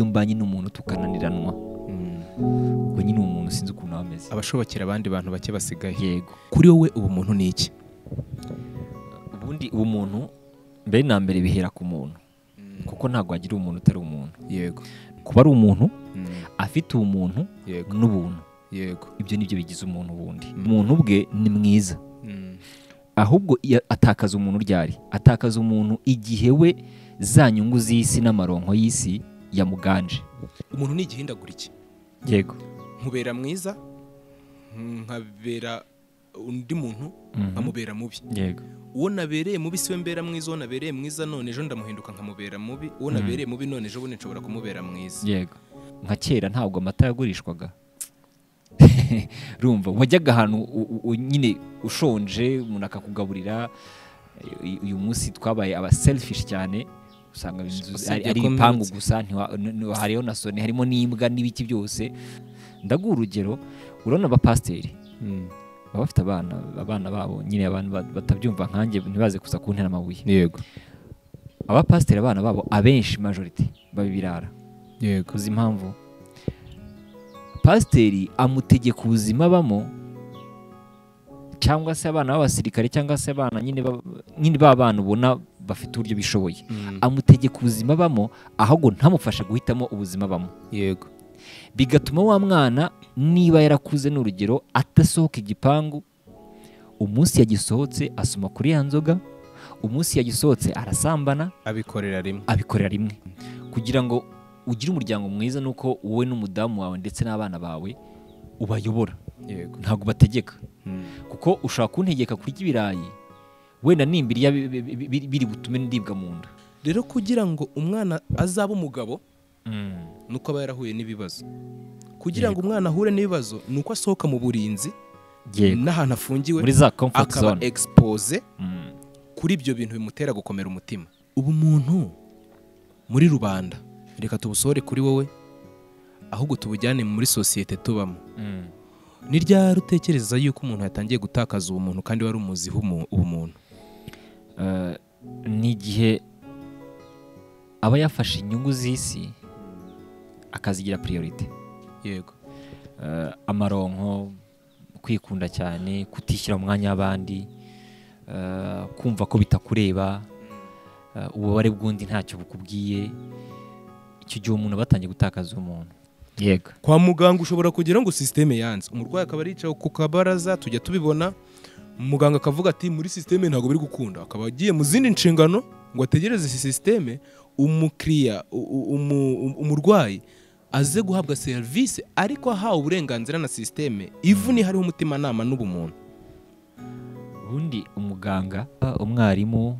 iyo mbanye n'umuntu tukananiranwa ubwo nyine umuntu sinzi ukuntu ameze abashobokera abandi bantu bake basigaye. yego Kuri wowe ubumuntu ni iki? ubundi ubumuntu mbere na mbere bihera ku muntu kuko ntabwo wagira umuntu utari umuntu. Yego. kuba ari umuntu afite umuntu Yego. n'ubuntu, Yego. ibyo nibyo bigize umuntu. Ubundi umuntu bwe ni mwiza, ahubwo atakaza umuntu ryari? Atakaza umuntu igihe we za nyungu z'isi n'amaronko y'isi yamuganje. Umuntu ni igihindagura iki? Yego. Nkubera mwiza, nkabera undi muntu amubera mubi. Yego. Uwo nabereye mubi siwe mbera mwiza, uwo nabereye mwiza none ejo ndamuhinduka nkamubera mubi, uwo nabereye mubi none ejo bundi nshobora kumubera mwiza. Yego. Nka kera ntabwo amata yagurishwaga. Rumva wajyaga ahantu nyine ushonje umuntu akakugaburira. Uyu munsi twabaye aba selfish cyane, usanga ari ipangu gusa hariho na soni, harimo n'imbwa n'ibiki byose. Ndaguha urugero, urabona abapasiteri baba bafite abana babo nyine abantu batabyumva nkanjye ntibaze kuza kuntera amabuye. Yego. Abapasiteri abana babo abenshi majority babibirara. Yego. Uzi impamvu? Pasiteri amutegeka ubuzima bamo, cyangwa se abana b'abasirikare cyangwa se abana nyine b'abana ubona bafite uburyo bishoboye, amutegeka ubuzima bamo ahubwo ntamufashe guhitamo ubuzima bamo. Yego. Bigatuma wa mwana niba yarakuze n'urugero atasohoka igipangu, umunsi yagisohotse asoma kuri ya nzoga, umunsi yagisohotse arasambana, abikorera rimwe. Kugira ngo ugire umuryango mwiza nuko wowe n'umudamu wawe ndetse n'abana bawe ubayobora. Yego. Ntabwo bategeka. Kuko ushaka kuntegeka kurya ibirayi wenda nimbiriya biri butume ndibwa mu nda. Rero kugira ngo umwana azabe umugabo nuko aba yarahuye n'ibibazo. Kugira ngo umwana ahure n'ibibazo nuko asohoka mu burinzi n'ahantu afungiwe muri za comfort zone, akaba expose kuri ibyo bintu bimutera gukomera umutima. Ubumuntu muri rubanda reka tubusohore kuri wowe, ahubwo tubujyane muri sosiyete tubamo. Ni ryari utekereza yuko umuntu yatangiye gutakaza ubumuntu kandi wari umuziho ubumuntu? Ni igihe aba yafashe inyungu z'isi akazigira priority. Yego. Amaronko, kwikunda cyane, kutishyira mu mwanya w'abandi, kumva ko bitakureba, ububabare bw'undi ntacyo bukubwiye. Icyo gihe umuntu batangiye gutakaza umuntu. Yego. Kwa muganga ushobora kugira ngo systeme yanze, umurwayi akaba aricaye ku kabaraza, tujya tubibona, muganga akavuga ati muri systeme ntago biri gukunda, akaba agiye mu zindi nshingano ngo ategereze systeme umukiriya umurwayi aze guhabwa service, ariko ahawe uburenganzira na systeme ivuni hariho umutima nama n'ubumuntu. Ubundi umuganga, umwarimu,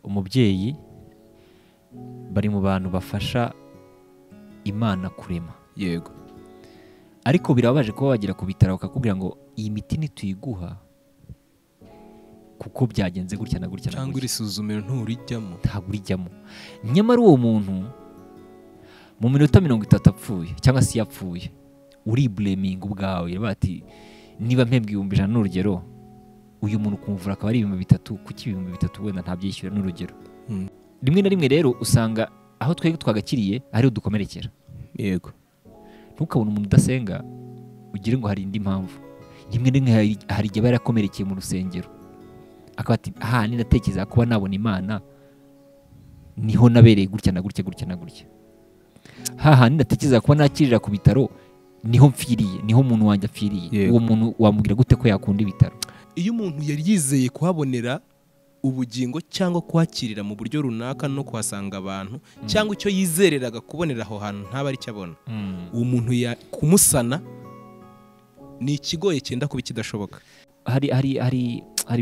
umubyeyi bari mu bantu bafasha Imana kurema. Yego. Ariko birabaje kuba wagira ku bitaro bakakubwira ngo iyi miti ntituyiguha kuko byagenze gutya na gutya, cyangwa irisuzumiro nturijyamo. Ntabwo urijyamo. Nyamara uwo muntu mu minota 30 apfuye cyangwa se yapfuye, uri blaming ubwawe. Bati niba mpembwe 100 n'urugero, uyu muntu kumvura akaba ari 3,000, kuki 3,000 wenda ntabyishyura n'urugero. Rimwe na rimwe rero usanga aho twege twagakiriye ari udukomerekera. Yego. Ntukabona umuntu udasenga ugire ngo hari indi mpamvu. Rimwe na rimwe hari igihe barakomerekeye mu rusengero, akaba ati aha ni natekereza kuba nabona Imana niho nabereye gutya na gutya gutya na gutya. Haha ni natekereza kuba nakirira ku bitaro niho mfiriye, niho umuntu wanjye apfiriye. Uwo muntu wamubwira gute ko yakunda ibitaro? Iyo umuntu yari yizeye kuhabonera ubugingo cyangwa kuhakirira mu buryo runaka no kuhasanga abantu, cyangwa icyo yizereraga kubonera aho hantu ntaba ari cyo abona, uwo muntu kumusana ni ikigoye cyenda kuba kidashoboka. Hari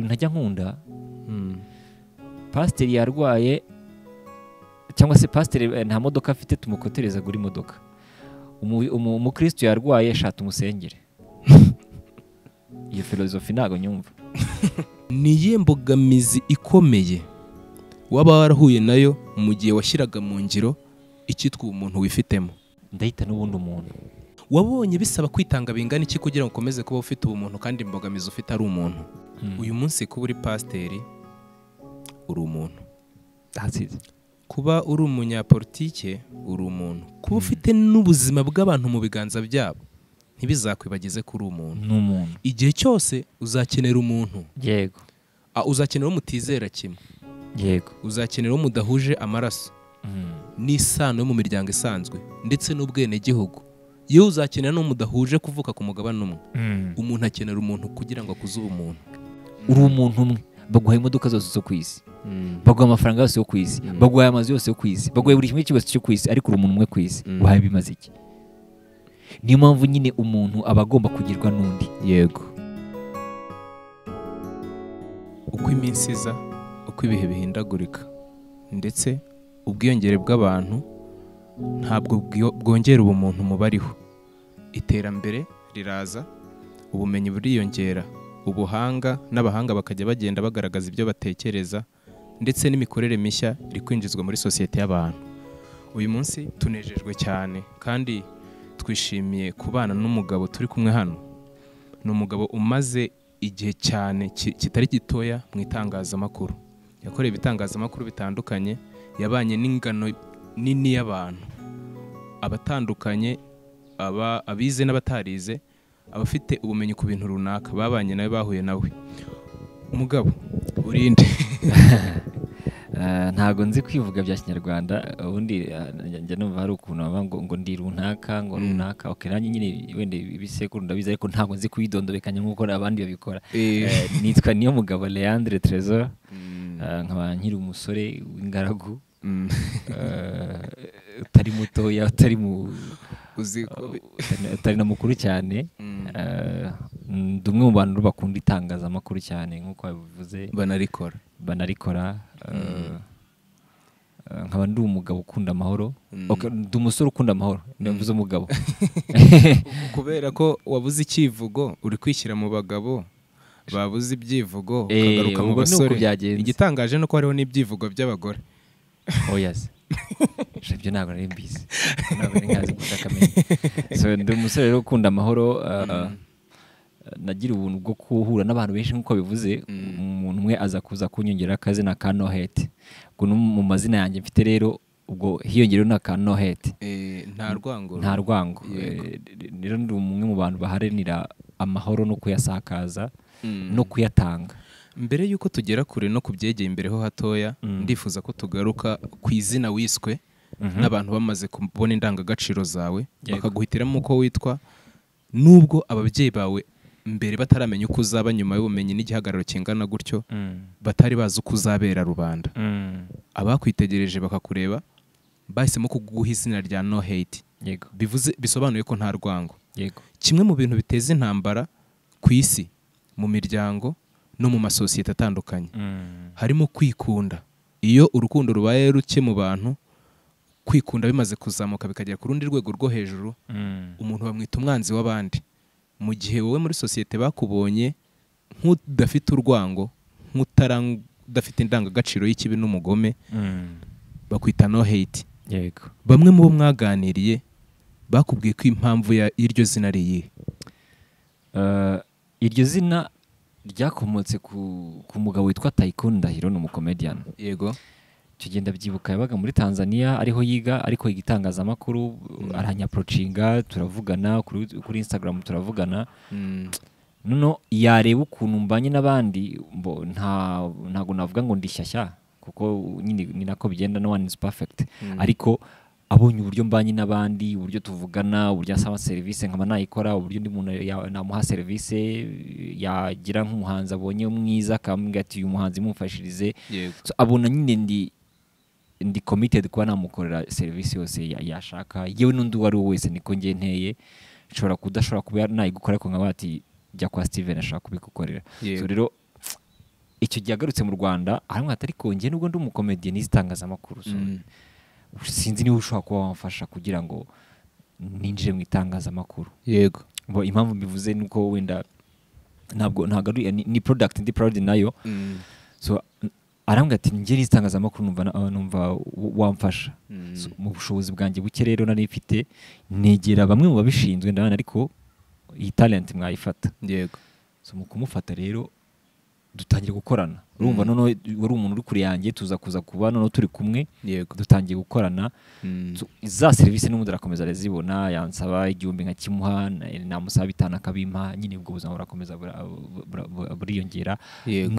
ntajya nkunda, pasiteri yarwaye cyangwa se pasiteri nta modoka afite, tumukotereza guri imodoka. Umukristo yarwaye shata umusengere. Iyo filozofi ntago nyumva. Niye mbogamizi ikomeye waba warahuye nayo mu gihe washyiraga mu ngiro icyitwa umuntu wifitemo? Ndahita n'ubundi umuntu. Wabonye bisaba kwitanga bingana iki kugira ngo ukomeze kuba ufite ubumuntu kandi imbogamizi ufite ari umuntu? Uyu munsi kuba uri pasiteri uri umuntu. kuba uri umunyapolitike uri umuntu, kuba ufite n'ubuzima bw'abantu mu biganza byabo ntibizakwibagize ko uri umuntu. n'umuntu. Igihe cyose uzakenera umuntu, Yego. uzakenera uwo mutizera kimwe, Yego. uzakenera uwo mudahuje amaraso n'isano yo mu miryango isanzwe ndetse n'ubwenegihugu. Iyo uzakenera n'uwo mudahuje kuvuka ku mugabane umwe, umuntu akenera umuntu kugira ngo akuze ubumuntu. Uri umuntu umwe, baguha imodoka zose zo ku isi, baguha amafaranga yose yo ku isi, baguha amazu yose yo ku isi, baguha buri kimwe cyose cyo ku isi, ariko uri umuntu umwe ku isi. Uhaye bimaze iki? Niyo mpamvu nyine umuntu aba agomba kugirwa n'undi. Yego. Uko iminsi iza, uko ibihe bihindagurika, ndetse ubwiyongere bw'abantu ntabwo bwongera ubumuntu mu bariho. Iterambere riraza, ubumenyi buriyongera, ubuhanga n'abahanga bakajya bagenda bagaragaza ibyo batekereza, ndetse n'imikorere mishya iri kwinjizwa muri sosiyete y'abantu. Uyu munsi tunejejwe cyane kandi twishimiye kubana n'umugabo turi kumwe hano. Ni umugabo umaze igihe cyane kitari gitoya mu itangazamakuru. Yakoreye ibitangazamakuru bitandukanye, yabanye n'ingano nini y'abantu, abatandukanye, abize n'abatarize, abafite ubumenyi ku bintu runaka, babanye nawe, bahuye nawe. Umugabo urinde. Ntago nzi kwivuga bya Kinyarwanda, ubundi njya numva hari ukuntu baba ngo ndi runaka, ngo runaka. Okay, nanjye nyine wende ibisekuru ndabizi, ariko ntago nzi kwidondobekanya nk'uko abandi babikora. Nitwa Niyomugabo Leandre Trésor, nkaba nkiri umusore w'ingaragu, utari mutoya, utari na mukuru cyane. Ndi umwe mu bantu bakunda itangazamakuru cyane nk'uko babivuze, banarikora. Nkaba ndi umugabo ukunda amahoro. Ndi umusore ukunda amahoro, ndavuze umugabo. Kubera ko wabuze icyivugo, uri kwishyira mu bagabo babuze ibyivugo, ukagaruka mu basore. Igitangaje nuko hariho n'ibyivugo by'abagore. Yes. Ibyo ntabwo nari mbizi, ntabwo nari nkazi kudakamenya. So ndi umusore rero ukunda amahoro. Nagira ubuntu bwo kuhura n'abantu benshi nk'uko bivuze. Umuntu umwe aza kuza kunyongera akazina ka Nohete. Ubwo mu mazina yanjye mfite rero, ubwo hiyongereho na ka Nohete. Nta rwango. Rero ndi umwe mu bantu baharanira amahoro no kuyasakaza no kuyatanga. Mbere yuko tugera kure no kubyegeye imbere ho hatoya, ndifuza ko tugaruka ku izina wiswe n'abantu bamaze kubona indangagaciro zawe, bakaguhitiramo uko witwa, nubwo ababyeyi bawe mbere bataramenya uko uzaba nyuma y'ubumenyi n'igihagararo kingana gutyo, batari bazi uko uzabera rubanda. Abakwitegereje bakakureba bahisemo kuguha izina rya Nohete. Bisobanuye ko nta rwango. Kimwe mu bintu biteza intambara ku isi, mu miryango no mu masosiyete atandukanye, harimo kwikunda. Iyo urukundo rubaye ruke mu bantu, kwikunda bimaze kuzamuka bikagera ku rundi rwego rwo hejuru, umuntu bamwita umwanzi w'abandi. Mu gihe wowe muri sosiyete bakubonye nk'udafite urwango, nk'udafite indangagaciro y'ikibi n'umugome, bakwita Nohete. Bamwe mu bo mwaganiriye bakubwiye ko impamvu y'iryo zina ari iyihe? Iryo zina ryakomotse ku mugabo witwa Tycoon Ndahiro, ni umukomedian. Yego. Icyo gihe ndabyibuka, yabaga muri Tanzania ariho yiga, ariko igitangazamakuru aranyaprocinga, turavugana kuri Instagram, turavugana. Noneho yareba ukuntu mbanye n'abandi, ntago navuga ngo ndishyashya, kuko nyine ni nako bigenda, no one is perfect. Ariko abonye uburyo mbanye n'abandi, uburyo tuvugana, uburyo asaba serivisi nkaba nayikora, uburyo undi muntu namuha serivisi, yagira nk'umuhanzi abonye mwiza akambwira ati uyu muhanzi mumfashirize. So abona nyine ndi committed kuba namukorera serivisi yose yashaka, yewe n'undi wari wese niko ngiye nteye. Nshobora kudashobora kuba nayigukora, ariko nkaba ati jya kwa Steven ashaka kubigukorera. So rero icyo gihe agarutse mu Rwanda aramwe atari kongiye, nubwo ndi umukomedian n'itangazamakuru, sinzi niba ushobora kuba wamfasha kugira ngo ninjire mu itangazamakuru. Yego. Impamvu mbivuze nuko wenda ntabwo ni product ndi proud nayo. So arambwira ati njye n'itangazamakuru numva wamfasha. Mu bushobozi bwanjye buke rero nari mfite, negera bamwe mu babishinzwe ndabana, ariko iyi talent mwayifata. Yego. So mu kumufata rero dutangiye gukorana urumva noneho wari umuntu uri kure yanjye tuza kuza kuba noneho turi kumwe yego dutangiye gukorana za serivisi n'ubundi arakomeza arazibona yansaba igihumbi nka kimuha namusaba 5 akabimpa nyine ubwo buzima burakomeza buriyongera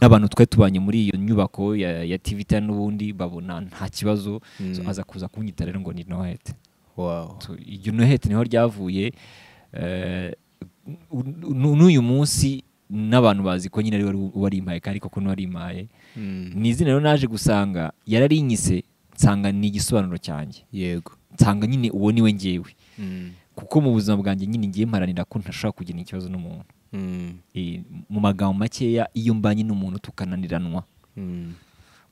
n'abantu twe tubanye muri iyo nyubako ya TVT n'ubundi babona nta kibazo aza kuza kunyita rero ngo ni Nohete. Wow. Iyo Nohete niho ryavuye n'uyu munsi n'abantu bazi ko nyine ari wari impaye kandi koko n'wari impaye ni izina rero naje gusanga yararinyise nsanga ni igisobanuro cyanjye yego nsanga nyine uwo niwe ngewe kuko mu buzima bwanjye nyine ngiye mparanira ko ntashaka kugira ikibazo n'umuntu mu magambo makeya iyo mbanye n'umuntu tukananiranwa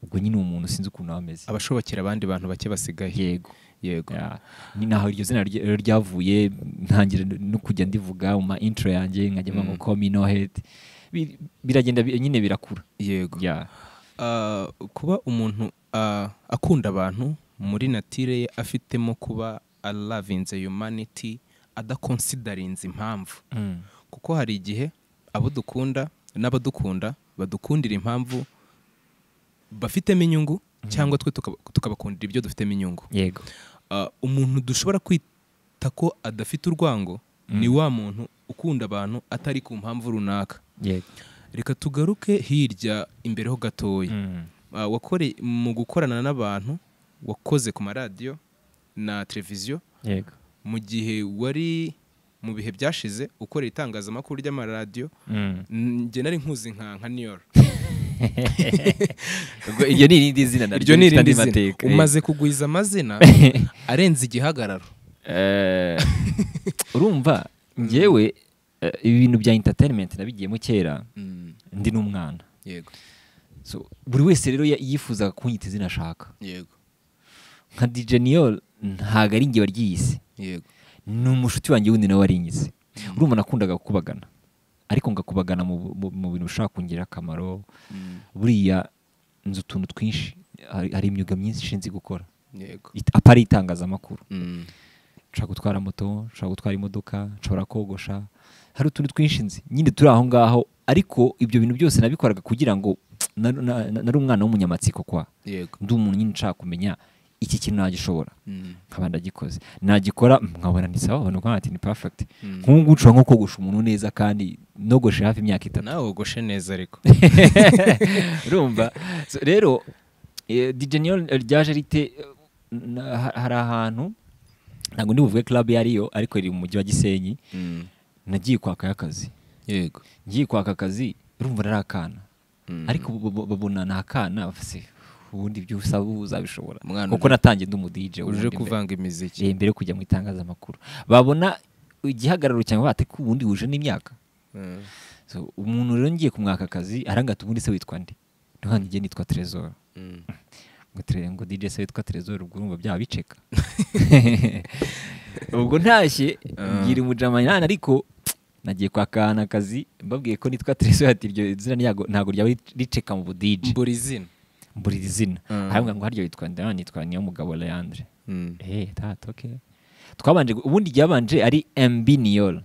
ubwo nyine umuntu sinzi ukuntu ameze abashobokera abandi bantu bake basigaye yego ni naho iryo zina ryavuye ntangira no kujya ndivuga mu intro yanjye nkajya ngo call me Nohete biragenda nyine birakura yego kuba umuntu akunda abantu muri natire ye afitemo kuba lovinze humanity adaconsiderinze impamvu kuko hari igihe abo dukunda n'abadukunda badukundira impamvu bafitemo inyungu cyangwa twe tukabakundira ibyo dufitemo inyungu yego umuntu dushobora kwita ko adafite urwango ni wa muntu ukunda abantu atari ku mpamvu runaka yego reka tugaruke hirya imbere ho gatoya wakore mu gukorana n'abantu wakoze ku maradiyo na televiziyo yego mu gihe wari mu bihe byashize ukorera itangazamakuru ry'amaradiyo njye nari nkuzi nka Niol iryo ni irindi zina naryo rifite mateka umaze kugwiza amazina arenze igihagararo urumva ngewe ibintu bya entertainment nabigiyemo kera ndi n'umwana yego so buri wese rero yifuzaga kunyita izina ashaka yego nka DJ Niol ntago ari ngiye waryise yego ni umushuti wanjye wundi nawe warinyize urumva nakundaga gukubagana ariko ngakubagana mu bintu bishaka kungira akamaro buriya nzi utuntu twinshi hari imyuga myinshi nzi gukora yego apari itangazamakuru nshaka gutwara moto nshaka gutwara imodoka nshobora kogosha hari utuntu twinshi nzi nyine turi aho ngaho ariko ibyo bintu byose nabikoraga kugira ngo nari umwana w'umunyamatsiko kwa yego ndi umuntu nyine nshaka kumenya iki kintu nagishobora nkaba ndagikoze nagikora nkabona ni sawa abantu nk'ati ni perfect nk'ubu nshobora nko kogosha umuntu neza kandi nogoshe hafi imyaka 3 nawe wogoshe neza ariko urumva rero DJ Niol ryaje rite hari ahantu ntabwo ndi buvuge club yariyo ariko iri mu mujyi wa Gisenyi nagiye kwaka akazi yego ngiye kwaka akazi urumva narakana ariko babona nakana bafise ubundi ibyo usaba uzabishobora kuko natangiye ndi DJ uje kuvanga imiziki mbere kujya mu itangazamakuru babona igihagararo cyangwa bate ku bundi uje n'imyaka so umuntu rero ngiye kumwaka akazi arangata ubundi se witwa nde ntuhandi ngiye nitwa Trésor ngo DJ se witwa Trésor ubwo urumva byaba biceka ubwo ntashye ngira umujamanyana ariko nagiye kwakana akazi mbabwiye ko nitwa Trésor ati iryo zina ntago ryaba riceka mu DJ mburi izina hanyuma ngo haryo yitwa ndana nitwa niyo mugabo Leandre okay twabanje ubundi ryabanje ari MB Niol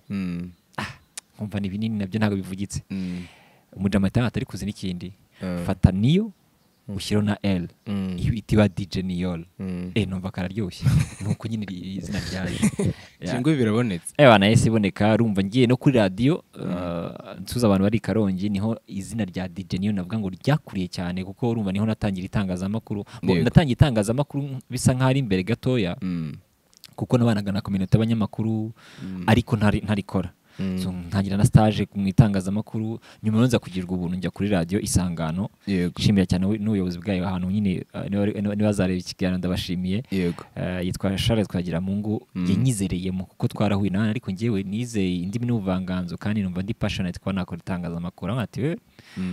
nkumva ni binini nabyo ntago bivugitse umujamata atari kuzi n'ikindi fata niyo ushyiro na L itiba DJ Niol numva kararyoshye nuko nyine izina ryaje cyangwa birabonetse bana yese iboneka urumva ngiye no kuri radio nsuza abantu bari Karongi niho izina rya DJ Niol navuga ngo ryakuriye cyane kuko urumva niho natangira itangazamakuru natangiye itangazamakuru bisa nk'ari imbere gatoya kuko nabanaga na community y'abanyamakuru ariko ntarikora so ntangira na stage mu itangazamakuru nyuma nza kugirwa ubuntu njya kuri radio Isangano nshimira cyane n'ubuyobozi bwayo ahantu nyine ni bazareba ikiganiro ndabashimiye yitwa Charles Twagira Mungu yanyizereyemo kuko twarahuye nane ariko ngewe nizeye indimi n'ubuvanganzo kandi numva ndi passionate kwa nakora itangazamakuru ati we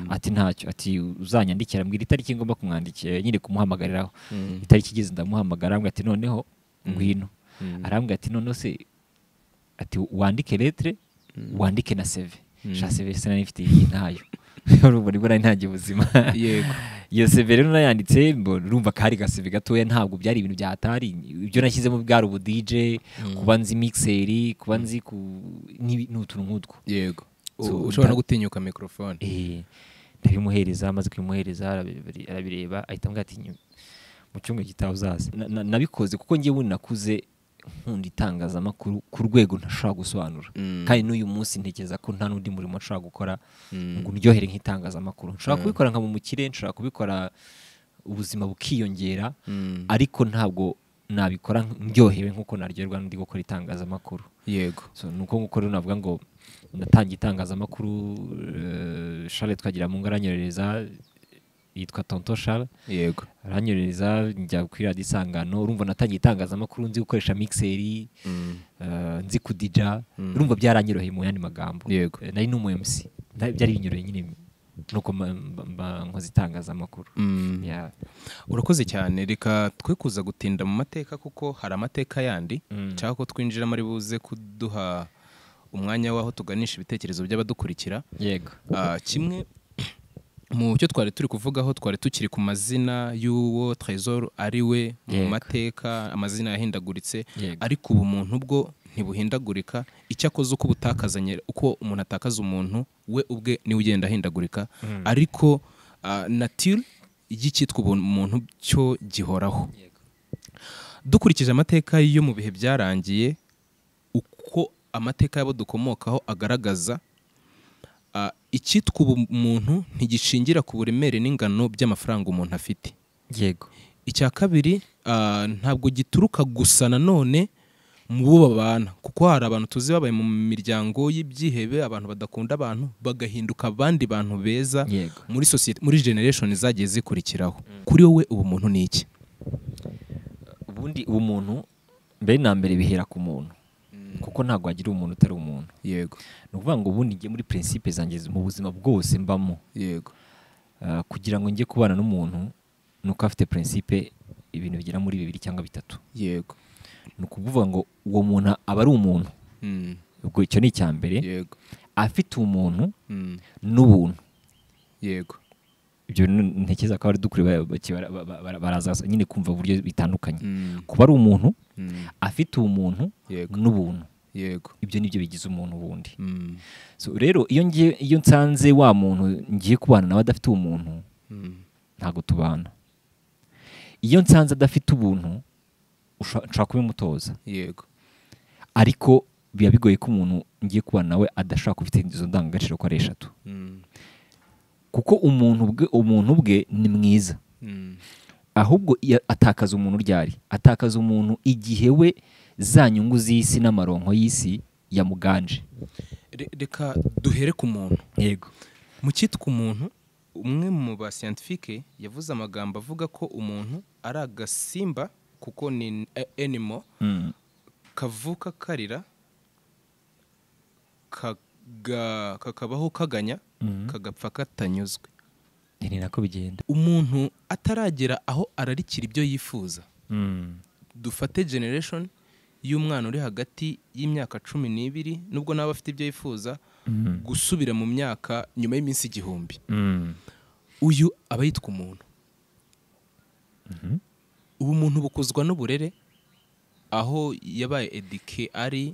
ati ntacyo ati uzanyandikira mbwira itariki ngomba kumwandikira nyine kumuhamagariraho itariki igeze ndamuhamagara ngo ati noneho ngwino arambwira ati none se ati wandike lettre wandike na CV sha CV sana nifite ntayo urumva niba ntangiye ubuzima yego iyo CV rero nayanditse urumva kari ga CV gatoya ntabwo byari ibintu byatari ibyo nashyizemo bwari ubu DJ kuba nzi mixeri kuba nzi n'utuntu nk'utwo yego ushobora no gutinyuka microphone ndabimuhereza, amaze kubimuhereza arabireba ahita ambwira ati mu cyumweru gitaha uzaza. Nabikoze kuko njye bundi nakuze nkunda itangazamakuru ku rwego ntashobora gusobanura, kandi n'uyu munsi ntekereza ko nta n'undi murimo nshobora gukora ngo ndyohere nk'itangazamakuru. Nshobora kubikora nka mu mukire, nshobora kubikora ubuzima bukiyongera, ariko ntabwo nabikora ndyohewe nk'uko naryoherwa ndi gukora itangazamakuru. Yego. So nuko nguko rero navuga ngo natangiye itangazamakuru, Charles Twagiramungu aranyorereza, yitwa Tonton Charles. Yego. Aranyorereza njya kuri Radio Isangano, urumva natangiye itangazamakuru nzi gukoresha mixeri, nzi kudija, urumva byaranyoroheye mu yandi magambo. Yego. Nari n'umu MC, byari binyoroheye nyine nuko nkoze itangazamakuru. Urakoze cyane, reka twe kuza gutinda mu mateka kuko hari amateka yandi cyangwa ko twinjiramo ari buze kuduha umwanya waho tuganisha ibitekerezo by'abadukurikira. Yego. Kimwe mu cyo twari turi kuvugaho, twari tukiri ku mazina y'uwo Trésor ari we mu mateka, amazina yahindaguritse, ariko ubu muntu bwo ntibuhindagurika. Icyo akoze uko butakazanye, uko umuntu atakaza umuntu we ubwe niwe ugenda ahindagurika, ariko nature y'icyitwa umuntu cyo gihoraho. Dukurikije amateka yo mu bihe byarangiye, uko amateka y'abo dukomokaho agaragaza, icyitwa umuntu ntigishingira ku buremere n'ingano by'amafaranga umuntu afite. Yego. Icya kabiri, ntabwo gituruka gusa nanone mu bo babana, kuko hari abantu tuzi babaye mu miryango y'ibyihebe, abantu badakunda abantu bagahinduka abandi bantu beza muri society, muri generation zagiye zikurikiraho. Kuri wowe ubu muntu ni iki? Ubundi ubu muntu mbere na mbere bihera ku muntu, kuko ntabwo wagira umuntu utari umuntu. Yego. Ni ukuvuga ngo ubundi njye muri principe zanjye mu buzima bwose mbamo, yego, kugira ngo njye kubana n'umuntu nuko afite principe ibintu bigera muri 2 cyangwa 3. Yego. Ni ukuvuga ngo uwo muntu aba ari umuntu. Ubwo icyo ni icyambere. Yego. Afite umuntu n'ubuntu. Yego. Ibyo ntekereza ko ari dukuri baraza nyine kumva uburyo bitandukanye. Kuba ari umuntu, afite umuntu n'ubuntu. Yego. Ibyo nibyo bigize umuntu wundi. So rero iyo nsanze wa muntu ngiye kubana nawe adafite umuntu, ntago tubana. Iyo nsanze adafite ubuntu, ushaka kubimutoza. Yego. Ariko biba bigoye ko umuntu ngiye kubana nawe adashaka kufite izo ndangagaciro ko ari 3. Kuko umuntu bwe ni mwiza. Ahubwo atakaza umuntu ryari, atakaza umuntu igihe we za nyungu z'isi n'amaronko y'isi yamuganje. Reka duhere ku muntu. Yego. Mu cyitwa umuntu, umwe mu ba scientifique yavuze amagambo avuga ko umuntu ari agasimba, kuko ni animal, kavuka karira, kakabaho kaganya, kagapfa katanyuzwe. Ni nako bigenda. Umuntu ataragera aho ararikira ibyo yifuza. Dufate generation y'umwana uri hagati y'imyaka 12, nubwo naba afite ibyo yifuza, gusubira mu myaka nyuma y'iminsi 1000. Uyu aba yitwa umuntu. Ubu muntu bukozwa n'uburere, aho yabaye eduke, ari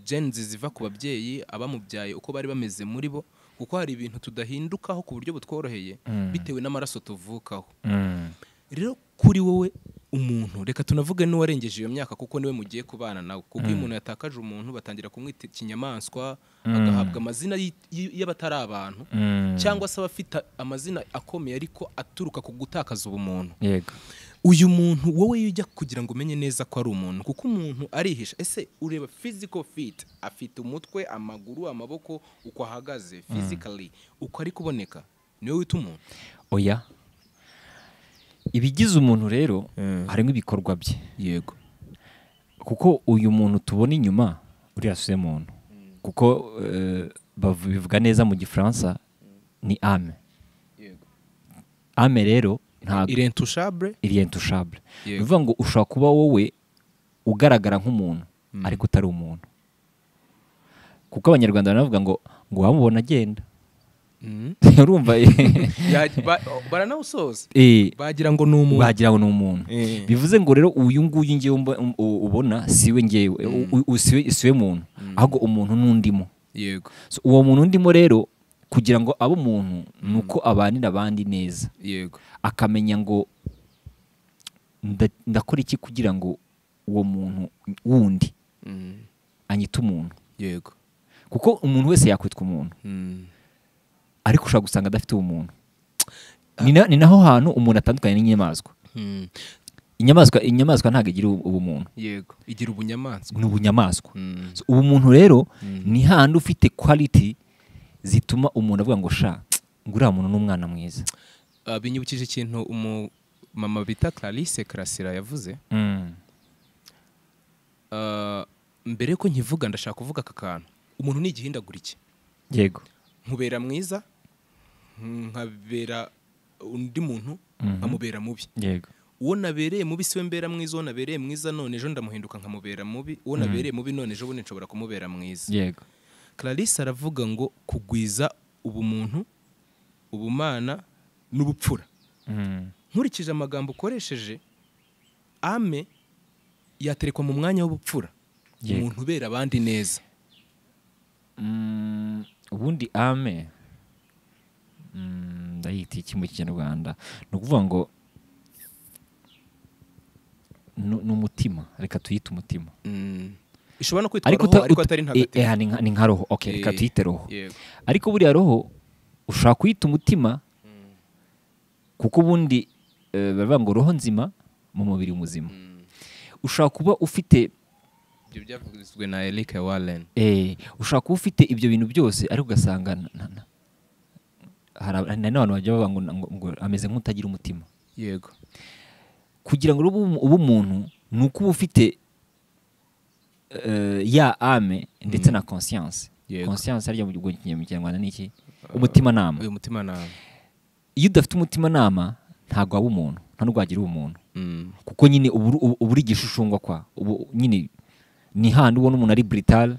genzi ziva ku babyeyi abamubyaye uko bari bameze muri bo, kuko hari ibintu tudahindukaho ku buryo butworoheye bitewe n'amaraso tuvukaho. Rero kuri wowe umuntu, reka tunavuge n'uwarengeje iyo myaka, kuko niwe mugiye kubana nawe, kuko iyo umuntu yatakaje umuntu batangira kumwita ikinyamaswa, agahabwa amazina y'abatari abantu, cyangwa se abafite amazina akomeye ariko aturuka ku gutakaza ubumuntu. Yego. Uyu muntu wowe yujya kugira ngo umenye neza ko ari umuntu, kuko umuntu arihisha. Ese ureba physical fit, afite umutwe, amaguru, amaboko, uko ahagaze physically, uko ari kuboneka, niwe wita umuntu? Oya. Ibigize umuntu rero harimo ibikorwa bye. Yego. Kuko uyu muntu tubona inyuma uri asuye muntu, kuko bivuga neza mu Gifaransa ni âme. Yego. Âme rero ntabwo irintouchable. Bivuga ngo ushobora kuba wowe ugaragara nk'umuntu ariko utari umuntu. Kuko abanyarwanda banavuga ngo wamubona agenda. Urumva baranawusoza bagira ngo ni umuntu. Bivuze ngo rero uyu nguyu ngiye ubona siwe ngewe, siwe muntu, ahubwo umuntu n'undimo. Yego. So uwo muntu ndimo rero kugira ngo abe umuntu nuko abanira abandi neza, yego akamenya ngo ndakora iki kugira ngo uwo muntu wundi anyita umuntu. yego kuko umuntu wese yakwitwa umuntu, ariko ushobora gusanga adafite ubumuntu. Ni naho hantu umuntu atandukanye n'inyamaswa. Inyamaswa ntabwo igira ubumuntu, yego igira ubunyamaswa, ni ubunyamaswa. So, ubumuntu rero ni handi ufite quality zituma umuntu avuga ngo sha nguriya muntu n'umwana mwiza. Binyibukije ikintu mama bita Clarisse Karasira yavuze. Mbere ko nkivuga ndashaka kuvuga aka kantu, umuntu ni igihindagurike. Yego, nkubera mwiza, nkabera undi muntu nkamubera mubi. yego, uwo nabereye mubi siwe mbera mwiza, uwo nabereye mwiza none ejo ndamuhinduka nkamubera mubi, uwo nabereye mubi none ejo bundi nshobora kumubera mwiza. yego. Clarisse aravuga ngo kugwiza ubumuntu, ubumana n'ubupfura. Nkurikije amagambo ukoresheje, ame yaterekwa mu mwanya w'ubupfura, umuntu ubera abandi neza. Ubundi ame ndayita iki mu Kinyarwanda? Ni ukuvuga ngo ni umutima, reka tuyite umutima. Ishobora no kwitwa roho ariko atari ntagati. Ni nka roho. Okay, reka tuyite roho. Yego. Ariko buriya roho ushobora kuyita umutima, kuko ubundi baravuga ngo roho nzima mu mubiri muzima. Ushobora kuba ufite ibyo byavuzwe na Eric Warren. Ushobora kuba ufite ibyo bintu byose, ariko ugasanga hari n'abantu bajya bavuga ngo ameze nk'utagira umutima. Yego. Kugira ngo ube umuntu ni uko uba ufite ya ame ndetse na conscience. Conscience harya mu Kinyarwanda ni iki? Umutimanama. Umutimanama. Iyo udafite umutimanama ntabwo waba umuntu, nta nubwo wagira umuntu. Kuko nyine uba uri igishushushungwa kwa. Nyine ni handi ubona umuntu ari brutal,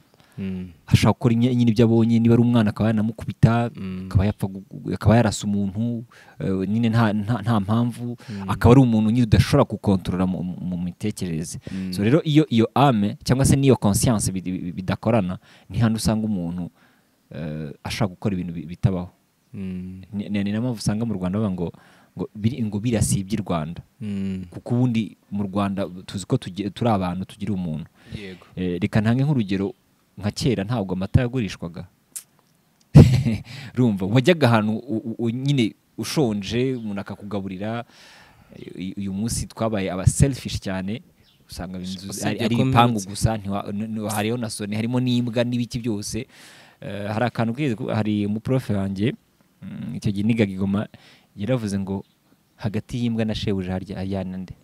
ashaka gukora nyine ibyo abonye, niba ari umwana akaba yanamukubita, akaba yarasa umuntu nyine nta mpamvu, akaba ari umuntu nyine udashobora gukontorora mu mitekerereze. So rero iyo ame cyangwa se n'iyo conscience bidakorana, ni handi usanga umuntu ashaka gukora ibintu bitabaho. Ni na mpamvu usanga mu Rwanda bavuga ngo birasiye iby'i Rwanda, kuko ubundi mu Rwanda tuzi ko turi abantu tugira umuntu. Yego. Reka ntange nk'urugero, nka kera ntabwo amata yagurishwaga. Rumva wajyaga ahantu nyine ushonje, umuntu akakugaburira. Uyu munsi twabaye aba selfish cyane, usanga ari ibipangu gusa, hariho na soni, harimo n'imbwa n'ibiki byose. Hari akantu hari umuprofe wanjye icyo gihe nigaga i Goma, yaravuze ngo hagati y'imbwa na shebuja haryana nde?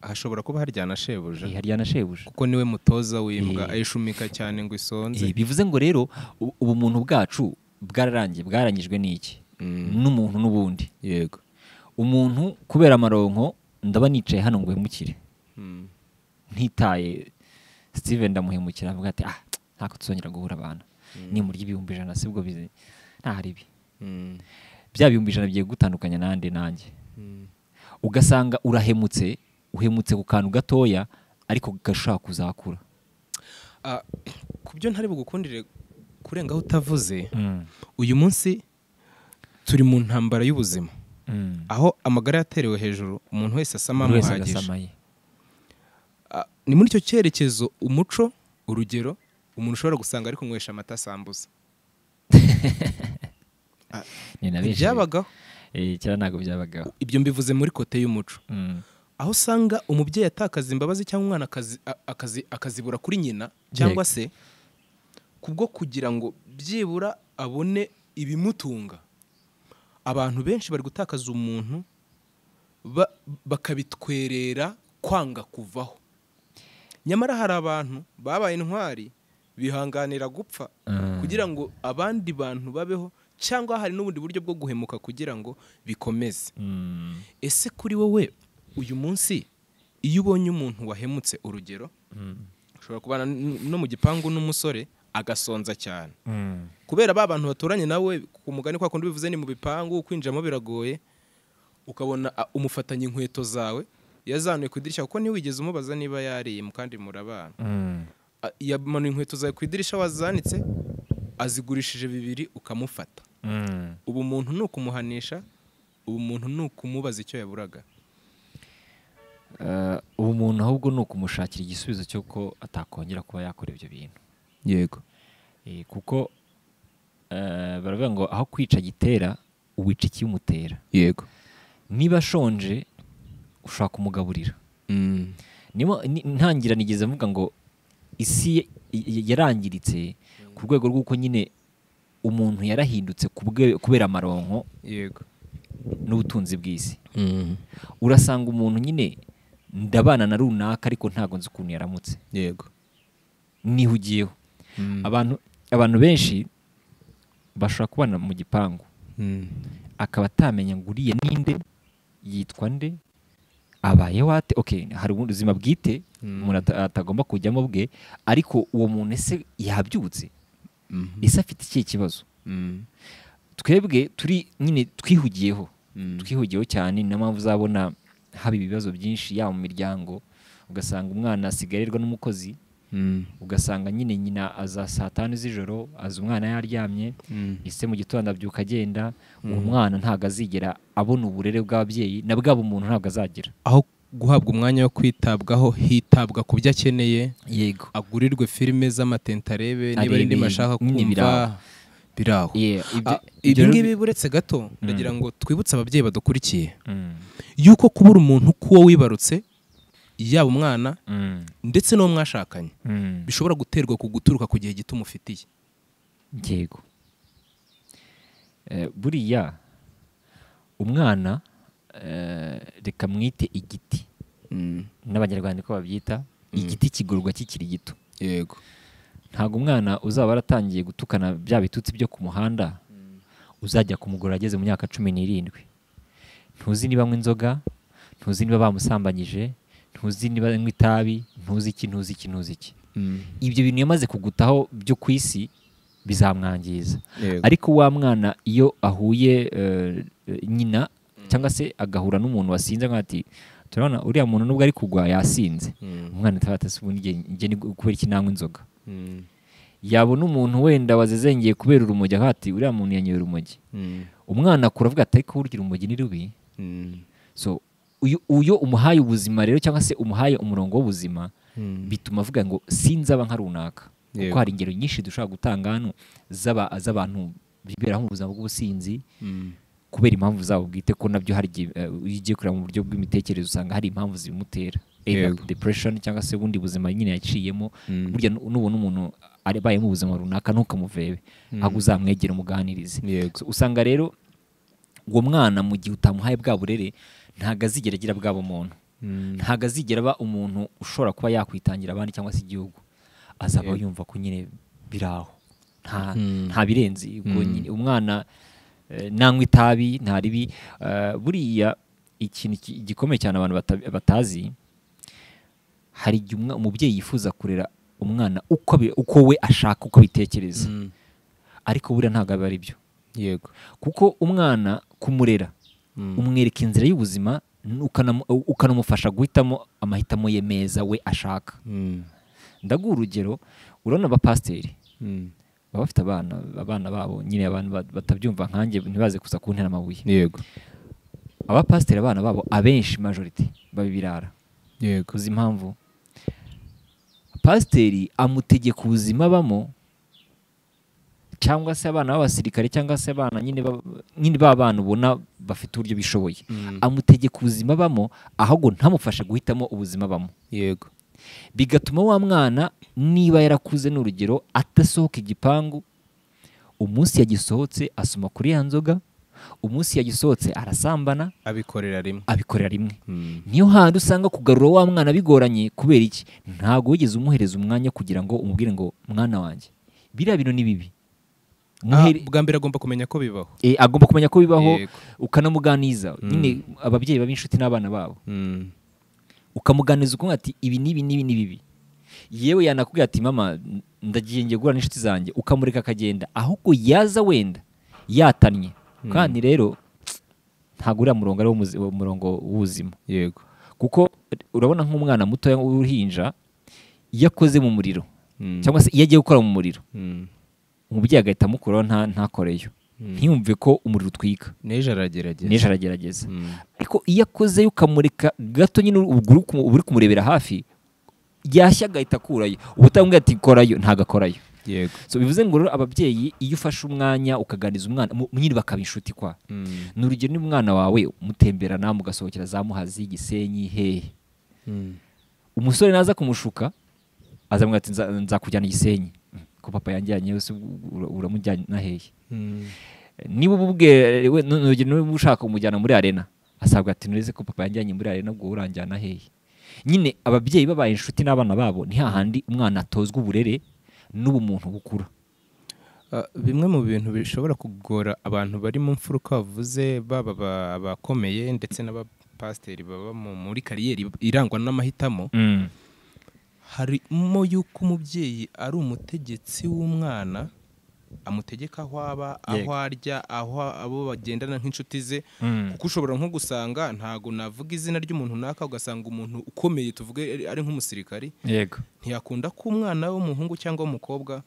Hashobora kuba haryana shebuja. Haryana shebuja, kuko niwe mutoza w'imbwa, ayishumika cyane ngo isonze. Bivuze ngo rero ubumuntu bwacu bwarangijwe n'iki? N'umuntu n'ubundi. Yego. Umuntu kubera amaronko ndaba nicaye hano ngo hemukire, ntitaye Steven ndamuhemukira, avuga ati ntako tuzongera guhura abantu, ni murya 100,000 sibwo bize ntaharibi. Bya 100,000 bigiye gutandukanya nanjye. Ugasanga uhemutse ku kantu gatoya, ariko gashaka kuzakura. Kubyo ntari bugukundire kurengaho utavuze, uyu munsi turi mu ntambara y'ubuzima, aho amagara yaterewe hejuru, umuntu wese asama muhagije. Ni muri icyo cyerekezo umuco, urugero, umuntu ushobora gusanga ari kunywesha amata asambuza. Byabagaho. Cyane ntabwo byabagaho. Ibyo mbivuze muri kote y'umuco, aho usanga umubyeyi atakaza imbabazi cyangwa umwana akazibura kuri nyina, cyangwa se kubwo kugira ngo byibura abone ibimutunga. Abantu benshi bari gutakaza umuntu bakabitwerera kwanga kuvaho. Nyamara hari abantu babaye intwari bihanganira gupfa kugira ngo abandi bantu babeho, cyangwa hari n'ubundi buryo bwo guhemuka kugira ngo bikomeze. Ese kuri wowe uyu munsi iyo ubonye umuntu wahemutse, urugero, ushobora kubana no mu gipangu n'umusore agasonza cyane, kubera ba bantu baturanye nawe, ku mugani kwa kundi bivuze ni mu bipangu kwinjiramo biragoye, ukabona umufatanye inkweto zawe yazanuye ku idirishya, kuko ntiwigeze umubaza niba yariye kandi murabana. Yamanuye inkweto zawe ku idirishya wazanitse, azigurishije 2 ukamufata, ubu muntu ni ukumuhanisha, ubu muntu ni ukumubaza icyo yaburaga. ubu muntu ahubwo ni ukumushakira igisubizo cy'uko atakongera kuba yakora ibyo bintu. Yego. Kuko baravuga ngo aho kwica gitera uwica ikimutera. Yego. Niba ashonje ushaka kumugaburira. Ntangira nigeze mvuga ngo isi yarangiritse ku rwego rw'uko nyine umuntu yarahindutse kubera amaronko. Yego. N'ubutunzi bw'isi. Urasanga umuntu nyine ndabana na runaka ariko ntago nzi ukuntu yaramutse. Yego. Nihugiyeho. Abantu benshi bashobora kubana mu gipangu. Akaba atamenya ngo uriye ninde, yitwa nde, abaye wate. Hari ubuzima bwite umuntu atagomba kujyamo bwe, ariko uwo muntu ese yabyutse, ese afite ikihe kibazo. Twebwe turi nyine twihugiyeho cyane, niyo mpamvu uzabona haba ibibazo byinshi yaba mu miryango, ugasanga umwana asigarirwa n'umukozi, ugasanga nyina aza saa 5 z'ijoro, aza umwana yaryamye, ise mu gitondo abyuka agenda, uwo mwana ntago azigera abona uburere bw'ababyeyi, na bwabo umuntu ntago azagira. Aho guhabwa umwanya wo kwitabwaho, hitabwa ku byo akeneye. Yego. Agurirwe filime z'amatenta arebe, niba ari ndimo ashaka kumva biraho. Ibi ngibi buretse gato ndagira ngo twibutse ababyeyi badukurikiye yuko kubura umuntu kuwo wibarutse, yaba umwana ndetse n'uwo mwashakanye, bishobora guterwa ku guturuka ku gihe gito umufitiye. Yego. Buriya umwana reka mwite igiti, n'abanyarwanda ko babyita igiti kigorwa kikiri gito. Yego. Ntago umwana uzaba aratangiye gutukana bya bitutsi byo ku muhanda uzajya kumugora ageze mu myaka 17. Ntuzi niba anywa inzoga, ntuzi niba bamusambanyije, ntuzi niba anywa itabi, ntuzi iki. Ibyo bintu yamaze kugutaho byo ku isi bizamwangiza. Ariko wa mwana iyo ahuye nyina cyangwa se agahura n'umuntu wasinze nk'ati turabona uriya muntu nubwo ari kugwa yasinze, umwana atabatse ubundi nge kubera iki nanywa inzoga. Yabona umuntu wenda wazezengeye kubera urumogi hati uriya muntu yanyoye urumogi, umwana akura avuga ati ariko urgira urumogi ni rubi. So uyo umuhaye ubuzima rero cyangwa se umuhaye umurongo w'ubuzima, bituma avuga ngo sinzaba nka runaka. Kuko hari ingero nyinshi dushobora gutanga hano z'abantu biberaho mu buzima bw'ubusinzi kubera impamvu zabo bwite, ko nabyo hari igiye kureba mu buryo bw'imitekerereze usanga hari impamvu zimutera. Depression cyangwa se ubundi buzima nyine yaciyemo. Burya nubona umuntu abaye mu buzima runaka ntukamuvebe, ahubwo uzamwegera umuganirize. Usanga rero uwo mwana mu gihe utamuhaye bwa burere ntago azigera agira bwa bumuntu, ntago azigera aba umuntu ushobora kuba yakwitangira abandi cyangwa se igihugu. Azaba yumva ko nyine biraho nta birenze. Umwana nanywa itabi nta ribi. Buriya ikintu gikomeye cyane abantu batazi, hari igihe umubyeyi yifuza kurera umwana uko we ashaka, uko bitekereza, ariko buriya ntabwo aba ari byo. Yego. Kuko umwana kumurera umwereka inzira y'ubuzima, ukanamufasha guhitamo amahitamo ye meza we ashaka. Ndaguha urugero, urabona abapasiteri baba bafite abana babo, nyine abantu batabyumva nkanjye ntibaze kuza kuntera amabuye. Yego. Abapasiteri abana babo abenshi majority babibirara. Yego. Uzi impamvu? Pasiteri amutegeka ubuzima bamo, cyangwa se abana b'abasirikare cyangwa se abana nyine b'abana ubona bafite uburyo bishoboye, amutegeka ubuzima bamo ahubwo ntamufashe guhitamo ubuzima bamo. Yego. Bigatuma wa mwana niba yarakuze n'urugero atasohoka igipangu, umunsi yagisohotse asoma kuri ya nzoga, umunsi yagisohotse arasambana, abikorera rimwe. Niyo handi usanga kugarura wa mwana bigoranye. Kubera iki? Ntago wigeze umuhereza umwanya kugira ngo umubwire ngo mwana wanjye biriya bintu ni bibi. Bwa mbere agomba kumenya ko bibaho. Agomba kumenya ko bibaho, ukanamuganiza. Nyine ababyeyi b'inshuti n'abana babo, ukamuganiza uko ati ibi ni bibi. Yewe yanakubwira ati mama ndagiye ngiye gura n'inshuti zanjye, ukamureka akagenda, ahubwo yaza wenda yatanye. Kandi rero ntago uriya murongo ari umurongo w'ubuzima. Yego. Kuko urabona nk'umwana muto w'uruhinja yakoze mu muriro, cyangwa se iyo agiye gukora mu muriro, umubyeyi agahita amukuraho ntakoreyo ntiyumve ko umuriro utwika n'ejo aragerageza ariko iyo akozeyo ukamureka gato nyine uri kumurebera hafi yashya agahita akurayo ubutambwe ati korayo ntago akorayo. Yego. So bivuze ngo rero ababyeyi iyo ufashe umwanya ukaganiza umwana nyine bakaba inshuti kwa ni urugero n'umwana wawe mutemberana mugasohokera za Muhazi, Gisenyi, hehe umusore naza kumushuka azamubwira ati nzakujyana Gisenyi ko papa yanjyanye yose uramujyana hehe niba ububwe niba ushaka kumujyana muri arena asabwa ati nureze ko papa yanjyanye muri arena ubwo uranjyana hehe. Nyine ababyeyi babaye inshuti n'abana babo ni hahandi umwana atozwa uburere n'ubumuntu bukura. Bimwe mu bintu bishobora kugora abantu bari mu mfuruka bavuze baba abakomeye ndetse n'abapasiteri baba muri kariyeri irangwa n'amahitamo harimo yuko umubyeyi ari umutegetsi w'umwana amutegeka aho aba aho arya aho abo bagendana nk'inshuti ze kuko ushobora nko gusanga ntago navuga izina ry'umuntu naka ugasanga umuntu ukomeye tuvuge ari nk'umusirikari yego ntiyakunda ko umwana w'umuhungu cyangwa w'umukobwa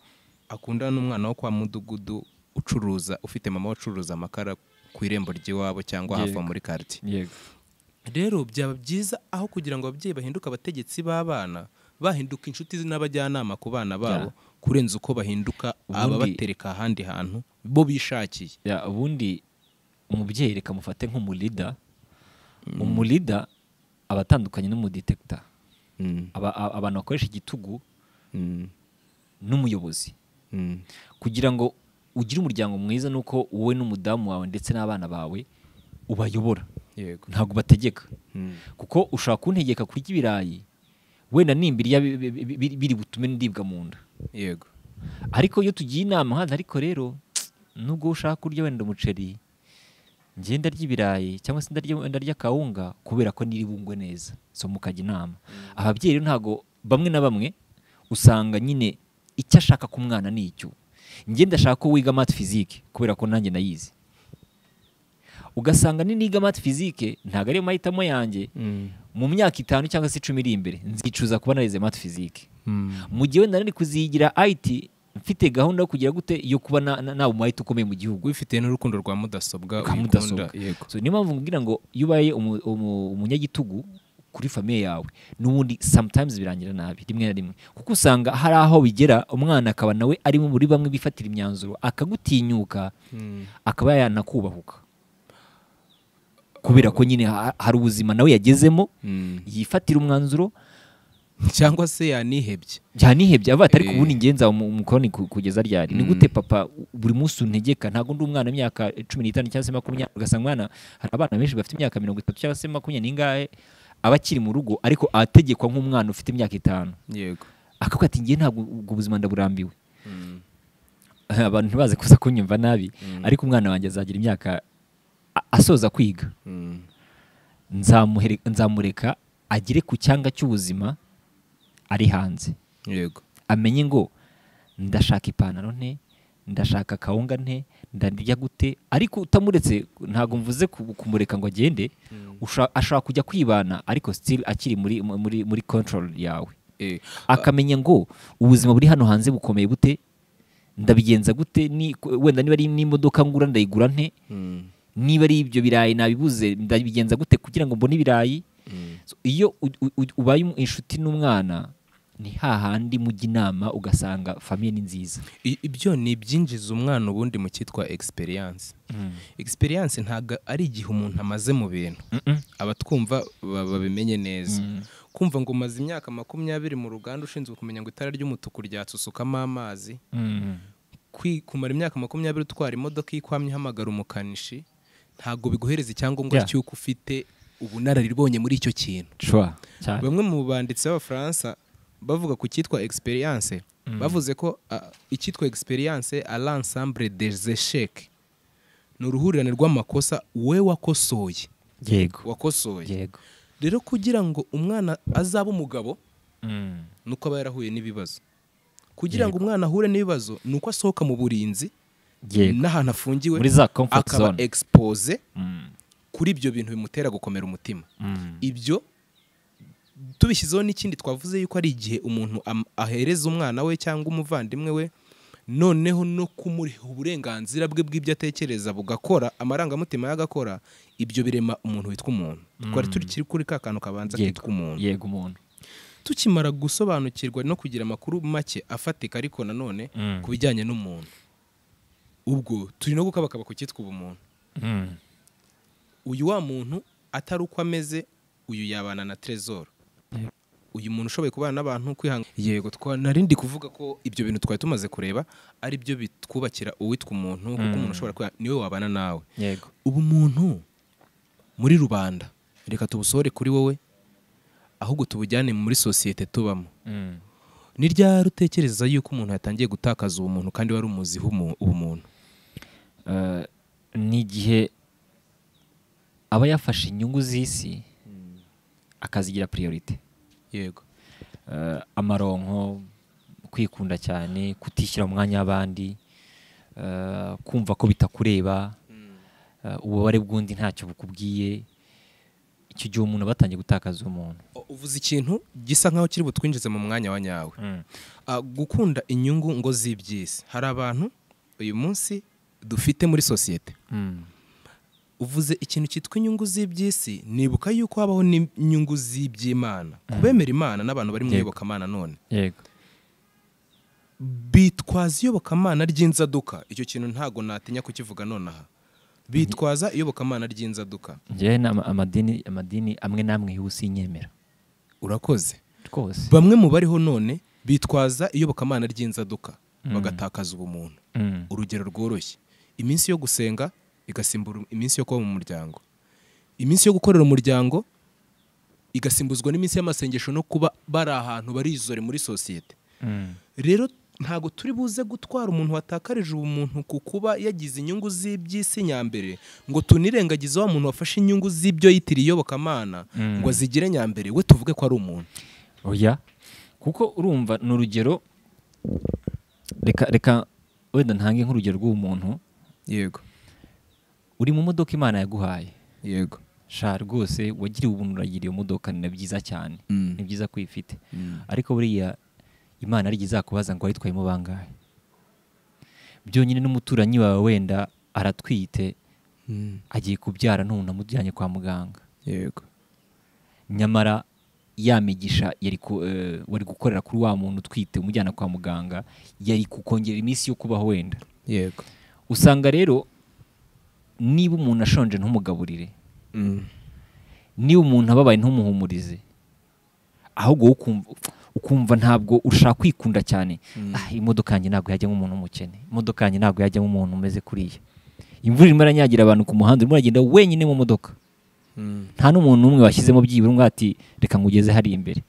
akundana n'umwana wo kwa mudugudu ucuruza ufite mama ucuruza amakara ku irembo ry'iwabo cyangwa hafa muri quartier. Yego. Rero byaba byiza aho kugira ngo ababyeyi bahinduka abategetsi b'abana bahinduka inshuti n'abajyanama ku bana babo kurenza uko bahinduka ababatereka ahandi hantu bo bishakiye. Ubundi umubyeyi reka mufate nk'umulida umulida abatandukanye n'umudetector abantu bakoresha igitugu n'umuyobozi kugira ngo ugire umuryango mwiza nuko wowe n'umudamu wawe ndetse n'abana bawe ubayobora. Yego. Ntabwo bategeka kuko ushaka kuntegeka kurya ibirayi wenda nimbirya biri butume ndibwa mu nda. Yego. Ariko iyo tugiye inama hano ariko rero nubwo ushaka kurya wenda umuceri ngenda rya ibirayi cyangwa se ndarya kawunga kubera ko niri bungwe neza so mukajya inama. Ababyeyi rero ntago bamwe na bamwe usanga nyine icyo ashaka ku mwana ni icyo ngenda ashaka ko wiga math physique kubera ko nanjye nayizi ugasanga niga math physique ntago ari mahitamo yanjye mu myaka 5 cyangwa se 10 iri imbere nzicuza kuba narize math physique mu gihe wenda nari kuzigira IT mfite gahunda yo kugira gute yo kuba na umwahita ukomeye mu gihugu wifite n'urukundo rwa mudasobwa ukunda. Yego. So niyo mpamvu ngira ngo iyo ubaye umunyagitugu kuri famille yawe n'ubundi sometimes birangira nabi rimwe na rimwe kuko usanga hari aho bigera umwana akaba nawe ari muri bamwe bifatira imyanzuro akagutinyuka akaba yanakubahuka kubera ko nyine hari ubuzima nawe yagezemo yifatira umwanzuro cyangwa se yanihebye avuga ati ariko ubundi ngenza umukoroni kugeza ryari ni gute papa buri munsi untegeka ntago ndi umwana imyaka 15 cyangwa se 20 ugasanga umwana hari abana benshi bafite imyaka 30 cyangwa se 20 ningahe abakiri mu rugo ariko ategekwa nk'umwana ufite imyaka 5. Yego. Akavuga ati ngiye ntabwo ubwo buzima ndaburambiwe. Abantu ntibaze kuza kunyumva nabi ariko umwana wanjye azagira imyaka asoza kwiga nzamureka agire ku cyanga cy'ubuzima ari hanze. Yego. Amenye ngo ndashaka ipantaro nte ndashaka kawunga nte ndarya gute ariko utamuretse ntago mvuze kumureka ngo agende ashaka kujya kwibana ariko still akiri muri control yawe. Akamenya ngo ubuzima buri hano hanze bukomeye bute ndabigenza gute wenda niba ari n'imodoka ngura ndayigura nte niba ari ibyo birayi nabibuze ndabigenza gute kugira ngo mbone ibirayi. So, iyo ubaye inshuti n'umwana ni hahandi mujya inama ugasanga famille ni nziza. Ibyo ni byinjiza umwana ubundi mu cyitwa experience. Experience ntago ari igihe umuntu amaze mu bintu abatwumva babimenye neza. Kumva ngo maze imyaka 20 mu ruganda ushinzwe kumenya ngo itara ry'umutuku ryatsusukamo amazi kumara imyaka 20 utwara imodoka ikwamye hamagara umukanishi ntago biguhereza icyangombwa cy'uko ufite ubunararibonye muri icyo kintu. Bamwe mu banditsi b'Abafaransa bavuga ku cyitwa experience bavuze ko icyitwa experience à l'ensemble des échecs ni uruhurirane rw'amakosa we wakosoye. Yego. Wakosoye. Yego. Rero kugira ngo umwana azabe umugabo nuko aba yarahuye n'ibibazo kugira ngo umwana ahure n'ibibazo nuko asohoka mu burinzi n'ahantu afungiwe akaba expose kuri ibyo bintu bimutera gukomera umutima. Ibyo tubishyizeho n'ikindi twavuze yuko ari igihe umuntu ahereza umwana we cyangwa umuvandimwe we noneho no kumuriha uburenganzira bwe bw'ibyo atekereza bugakora, amarangamutima y'agakora, ibyo birema umuntu witwa umuntu. Twari turi kuri ka kantu kabanza kitwa umuntu. Yego, umuntu. Tukimara gusobanukirwa no kugira amakuru make afatika ariko nanone ku bijyanye n'umuntu, ubwo turi no gukabakaba ku cyitwa ubumuntu. Uyu wa muntu atari uko ameze, uyu yabana na Trezor. Uyu muntu ushoboye kubana n'abantu kwihanga. Yego, narindi kuvuga ko ibyo bintu twari tumaze kureba ari byo bitwubakira uwitwa umuntu, kuko umuntu ushobora niwe wabana nawe. Yego. Ubu muntu muri rubanda reka tubusohore kuri wowe, ahubwo tubujyane muri sosiyete tubamo. Ni ryari utekereza yuko umuntu yatangiye gutakaza ubumuntu kandi wari umuziho ubumuntu? Ni igihe aba yafashe inyungu z'isi akazigira priorite. Yego. Amaronko, kwikunda cyane, kutishyira mu mwanya w'abandi, kumva ko bitakureba, ububare bw'undi ntacyo bukubwiye. Icyo gihe umuntu batangiye gutakaza umuntu. Uvuze ikintu gisa nkaho kiri butwinjize mu mwanya wa nyawe. Gukunda inyungu ngo z'iby'isi. Hari abantu uyu munsi dufite muri sosiyete. Uvuze ikintu cyitwa inyungu z'iby'isi, nibuka yuko habaho n'inyungu z'iby'Imana. Kubemera Imana n'abantu bari mu iyobokamana none. Yego. Bitwaza iyobokamana ry'inzaduka. Icyo kintu ntago natinya kukivuga nonaha. Bitwaza iyobokamana ry'inzaduka. Njye amadini amwe namwe y'ubusi nyemera. Urakoze. Rwose. Bamwe mu bariho none bitwaza iyobokamana ry'inzaduka bagatakaza ubumuntu. Urugero rworoshye. Iminsi yo gusenga igasimbura iminsi yo kuba mu muryango. Iminsi yo gukorera umuryango igasimbuzwa n'iminsi y'amasengesho no kuba bari ahantu barizore muri sosiyete. Rero ntago turi buze gutwara umuntu watakarije ubumuntu ku kuba yagize inyungu z'iby'isi nyambere, ngo tunirengagize wa muntu wafashe inyungu z'ibyo yitiriye iyobokamana ngo azigire nyambere, we tuvuge ko ari umuntu. Oya, kuko urumva n'urugero, reka wenda ntange nk'urugero rw'umuntu. Yego. Uri mu modoka Imana yaguhaye. Yego. Sha rwose wagiriye ubuntu, uragira iyo modoka, ni byiza cyane. Ni byiza ko uyifite. Ariko buriya Imana ari izakubaza ngo wayitwayemo bangahe. Byonyine n'umuturanyi wawe wenda aratwite, agiye kubyara none amujyanye kwa muganga. Yego. Nyamara yamigisha wari gukorera kuri wa muntu utwite umujyana kwa muganga, yari kukongera iminsi yo kubaho wenda. Yego. Usanga rero niba umuntu ashonje ntumugaburire, niba umuntu ababaye ntumuhumurize, ahubwo ukumva ntabwo ushaka kwikunda cyane. Imodoka yanjye ntabwo yajyamo umuntu umukene, imodoka yanjye ntabwo yajyamo umuntu umeze kuriya. Imvura irimo iranyagira abantu ku muhanda, urimo uragenda wenyine mu modoka, nta n'umuntu n'umwe washyizemo byibura ngo ati reka ngugeze hari imbere.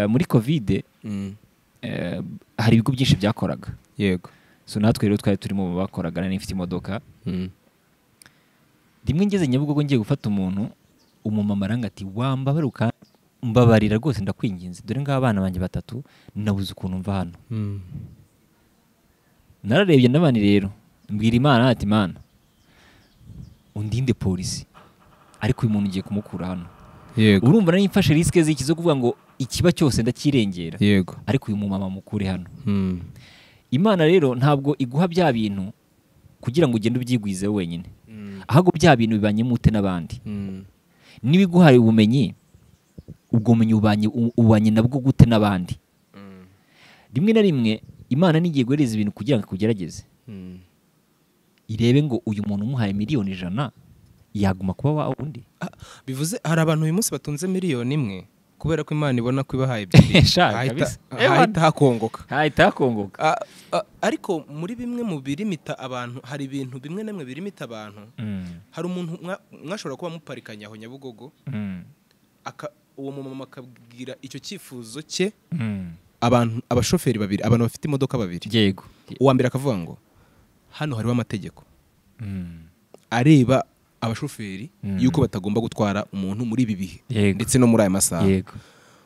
Muri Covid hari ibigo byinshi byakoraga. Yego. So natwe rero twari turimo bakoraga, nari mfite imodoka. Rimwe ngeze Nyabugogo ngiye gufata umuntu, umumama aranga ati wambabaruka mbabarira rwose ndakwinginze, dore ngaho abana banjye 3 nabuze ukuntu mva hano. Nararebye n'abandi rero mbwira Imana ati Imana undinde polisi, ariko uyu muntu ugiye kumukura hano. Yego. Urumva nari mfashe riske z'iki zo kuvuga ngo ikiba cyose ndakirengera. Yego. Ariko uyu mumama mukure hano. Imana rero ntabwo iguha bya bintu kugira ngo ugende ubyigwize wenyine. Ahubwo bya bintu bibanye mute n'abandi. Niba iguhaye ubumenyi, ubwo bumenyi ubanye nabwo gute n'abandi. Rimwe na rimwe Imana nigiye guhereza ibintu kugira ngo kugerageze. Irebe ngo uyu muntu umuhaye miliyoni 100 yaguma kuba wa undi. Bivuze hari abantu uyu munsi batunze miliyoni 1 kubera ko Imana ibona ko ibahaye byinshi. Hahita hakongoka. Ariko muri bimwe mu birimita abantu, hari ibintu bimwe namwe birimita abantu. Hari umuntu mwashobora kuba muparikanya aho Nyabugogo, uwo mumama akabwira icyo cyifuzo cye abantu, abashoferi babiri, abantu bafite imodoka babiri. Yego. Uwa mbere akavuga ngo hano hariho amategeko areba abashoferi yuko batagomba gutwara umuntu muri ibi bihe ndetse no muri aya masaha. Yego.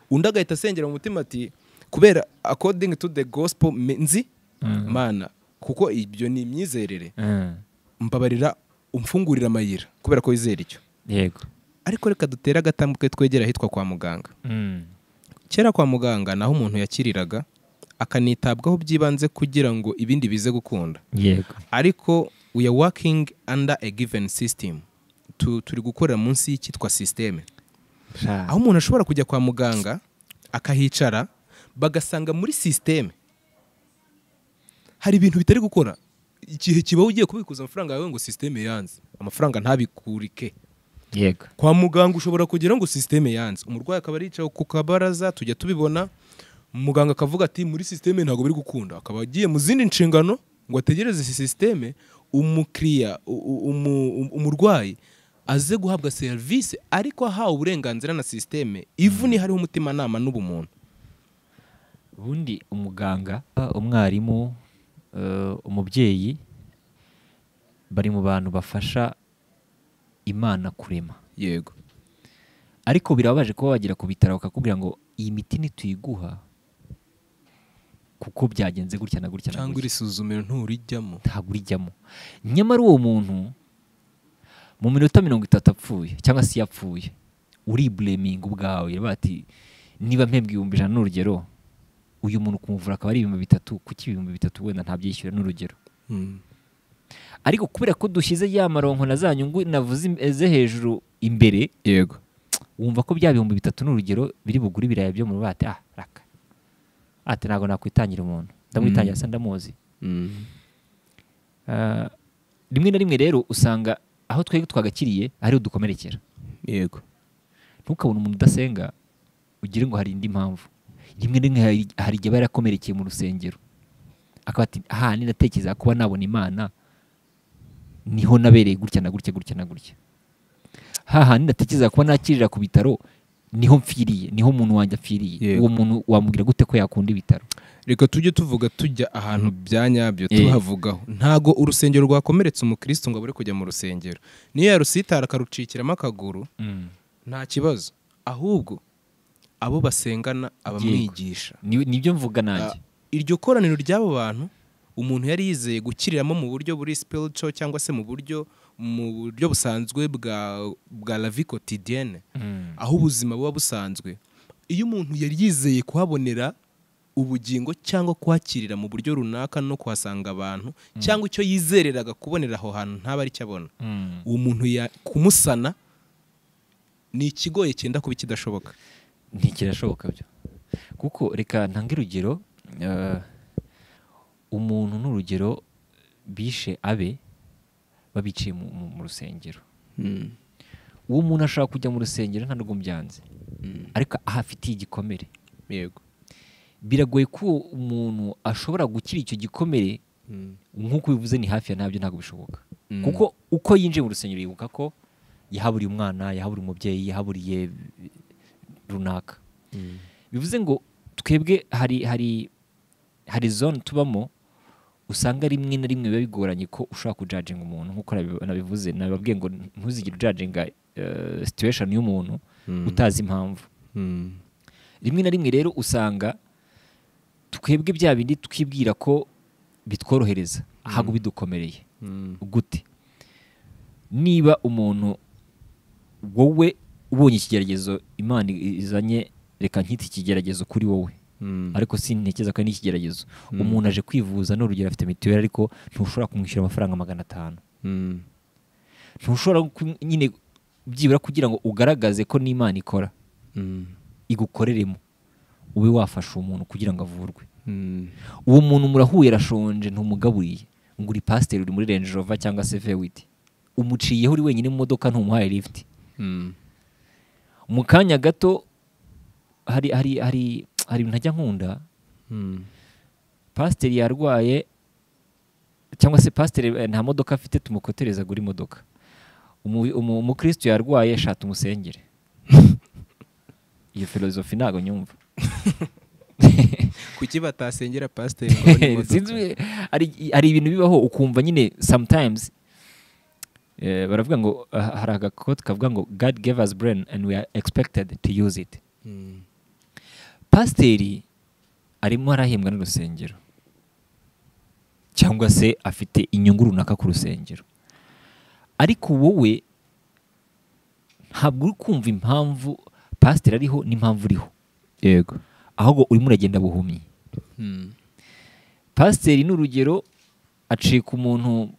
Undi agahita asengera mu mutima ati kubera according to the gospel nzi Mana, kuko ibyo ni imyizerere, mbabarira umfungurira amayira kubera ko wizera icyo. Yego. Ariko reka dutera agatambwe twegera ahitwa kwa muganga. Kera kwa muganga naho umuntu yakiriraga akanitabwaho byibanze kugira ngo ibindi bize gukunda. yego Ariko we are working under a given system. Turi gukorera munsi y'icyitwa systeme. Aho umuntu ashobora kujya kwa muganga akahicara bagasanga muri systeme hari ibintu bitari gukora. Igihe kibaho ugiye kubikuza amafaranga yawe ngo systeme yanze, amafaranga ntabikurike. yego Kwa muganga ushobora kugira ngo systeme yanze, umurwayi akaba aricaye ku kabaraza, tujya tubibona, muganga akavuga ati muri systeme ntago biri gukunda, akaba agiye mu zindi nshingano ngo ategereze systeme umukiriya umurwayi aze guhabwa service, ariko ahawe uburenganzira na systeme ivuni hariho umutima nama n'ubumuntu. ubundi umuganga, umwarimu, umubyeyi bari mu bantu bafasha Imana kurema. Yego. Ariko birababaje kuba wagira ku bitaro bakakubwira ngo iyi miti ntituyiguha kuko byagenze gutya na gutya na cyangwa gutya. iri suzumiro nturijyamo. Ntabwo urijyamo. Nyamara uwo muntu mu minota 30 apfuye cyangwa se yapfuye, uri blaming ubwawe bati niba mpembwe 100 n'urugero, uyu muntu kumuvura akaba ari 300, kuki 300 wenda ntabyishyura n'urugero. Ariko kubera ko dushyize ya maronko na za nyungu navuze hejuru imbere, Yego. wumva ko bya 300 n'urugero biri buguri biraya byo mu bati raka. Ati ntago nakwitangira umuntu. Ndamwitangira se ndamuzi. Rimwe na rimwe rero usanga aho twege twagakiriye ari udukomerekera. Yego. Ntukabona umuntu udasenga ugire ngo hari indi mpamvu. Rimwe na rimwe hari igihe barakomerekeye mu rusengero. Akaba ati ni natekereza kuba nabona Imana niho nabereye gutya na gutya gutya na gutya. Ni natekereza kuba nakirira ku bitaro niho mfiriye, niho umuntu wanjye afiriye. Uwo muntu wamubwira gute ko yakunda ibitaro? Reka tujye tuvuga tujya ahantu byanyabyo tuhavugaho. Ntago urusengero rwakomeretse umukristo ngo abure kujya mu rusengero. Niyo yarusitara akarucikiramo akaguru nta kibazo, ahubwo abo basengana abamwigisha. Nibyo mvuga nanjye. Iryo koraniro ry'abo bantu umuntu yari yizeye gukiriramo mu buryo buri spiritual cyangwa se mu buryo busanzwe bwa la vie quotidienne, aho ubuzima buba busanzwe. Iyo umuntu yari yizeye kuhabonera ubugingo cyangwa kuhakirira mu buryo runaka no kuhasanga abantu cyangwa icyo yizereraga kubonera aho hantu ntaba ari cyo abona, uwo muntu kumusana ni ikigoye cyenda kuba kidashoboka. Ntikirashoboka byo, kuko reka ntange urugero. Umuntu n'urugero bishe abe babiciye mu rusengero. Uwo muntu ashaka kujya mu rusengero nta nubwo byanze, ariko ahafitiye igikomere. Yego. Biragoye ko umuntu ashobora gukira icyo gikomere nk'uko bivuze, ni hafi ya ntabyo, ntabwo bishoboka. Kuko uko yinjiye mu rusengero yibuka ko yahaburiye umwana, yahaburiye umubyeyi, yahaburiye runaka. Bivuze ngo twebwe hari zone tubamo usanga rimwe na rimwe biba bigoranye ko ushobora kujudginga umuntu nk'uko nabivuze. Nababwiye ngo ntuzigire judginga situation y'umuntu utazi impamvu. Rimwe na rimwe rero usanga twebwe bya bindi twibwira ko bitworohereza ahubwo bidukomereye. Gute? Niba umuntu wowe ubonye ikigeragezo Imana izanye, reka nkite ikigeragezo kuri wowe, ariko sintekereza ko ari ikigeragezo. Umuntu aje kwivuza n'urugero afite mituweli, ariko ntushobora kumwishyura amafaranga 500. Ntushobora nyine byibura kugira ngo ugaragaze ko n'Imana ikora, igukoreremo, ube wafasha umuntu kugira ngo avurwe. Uwo muntu murahuye arashonje, ntumugaburiye ngo uri pasiteri, uri muri Range Rover cyangwa se V8, umuciyeho uri wenyine mu modoka, ntumuhaye lift. Mu kanya gato hari ibintu ntajya nkunda. Pasiteri yarwaye cyangwa se pasiteri nta modoka afite, tumukotereza guri modoka. Umukristo yarwaye, shata umusengere. Iyo filozofi ntago nyumva. Kuki batasengera pasiteri? Hari ibintu bibaho ukumva nyine sometimes baravuga ngo hari agakoti kavuga ngo God gave us brain and we are expected to use it. Pasiteri arimo arahembwa n'urusengero cyangwa se afite inyungu runaka ku rusengero, ariko wowe ntabwo uri kumva impamvu pasiteri ariho n'impamvu uriho. Yego. Ahubwo urimo uragenda buhumyi. pasiteri ni urugero acika umuntu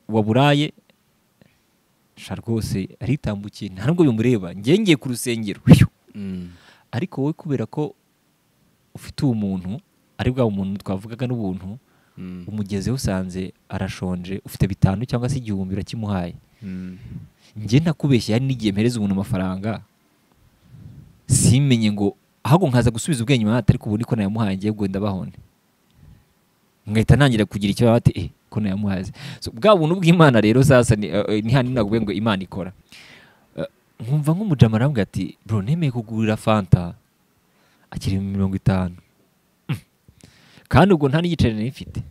waburaye sha rwose aritambukiye nta nubwo bimureba ngiye ku rusengero ariko wowe kubera ko ufite umuntu ari bwa umuntu twavugaga n'ubuntu umugezeho usanze arashonje ufite 5 cyangwa se 1000 urakimuhaye njye ntakubeshye hari n'igihe mpereza umuntu amafaranga simenye ngo ahubwo nkaza gusubiza ubwenge nyuma atari kubona ko nayamuhaye ngiye bwo ndabahone ngahita ntangira kugira icyo bati ko nayamuhaye so bwa buntu bw'Imana rero sasa ni hani nagubwe ngo Imana ikora nkumva nk'umujama arambwira ati bro nemeye kugurira fanta akiri 50 kandi ubwo nta n'igiceri nifite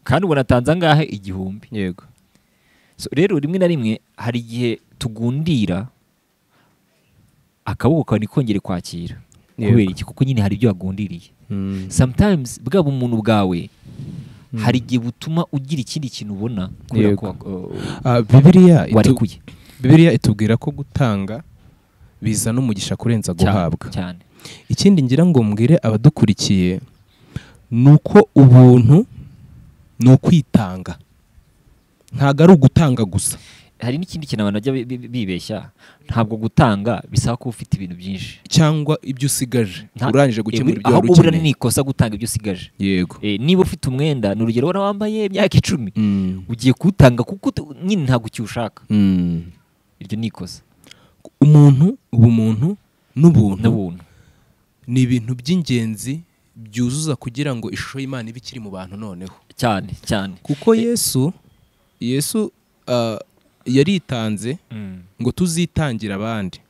kandi ubwo natanze angahe 1000 yego so rero rimwe na rimwe hari igihe tugundira akaboko kawe nikongere kwakira kubera iki kuko nyine hari ibyo wagundiriye sometimes bwaba umuntu bwawe hari igihe butuma ugira ikindi kintu ubona kubera ko Bibiliya itubwira ko gutanga biza n'umugisha kurenza guhabwa cyane. Ikindi ngira ngo mbwire abadukurikiye nuko ubuntu no kwitanga ntago ari ugutanga gusa. Hari n'ikindi kintu abantu bajya bibeshya ntabwo gutanga bisaba ko ufite ibintu byinshi cyangwa ibyo usigaje urangije gukemura ibyo wari ukeneye. Ni ikosa gutanga ibyo usigaje. Yego. Niba ufite umwenda n'urugero wara wambaye imyaka 10 ugiye kutanga kuko nyine ntabwo cyushaka. Iryo ni ikosa. Ubumuntu n'ubuntu ni ibintu by'ingenzi byuzuza kugira ngo ishusho y'Imana ibe ikiri mu bantu noneho cyane cyane kuko Yesu yaritanze ngo tuzitangira abandi.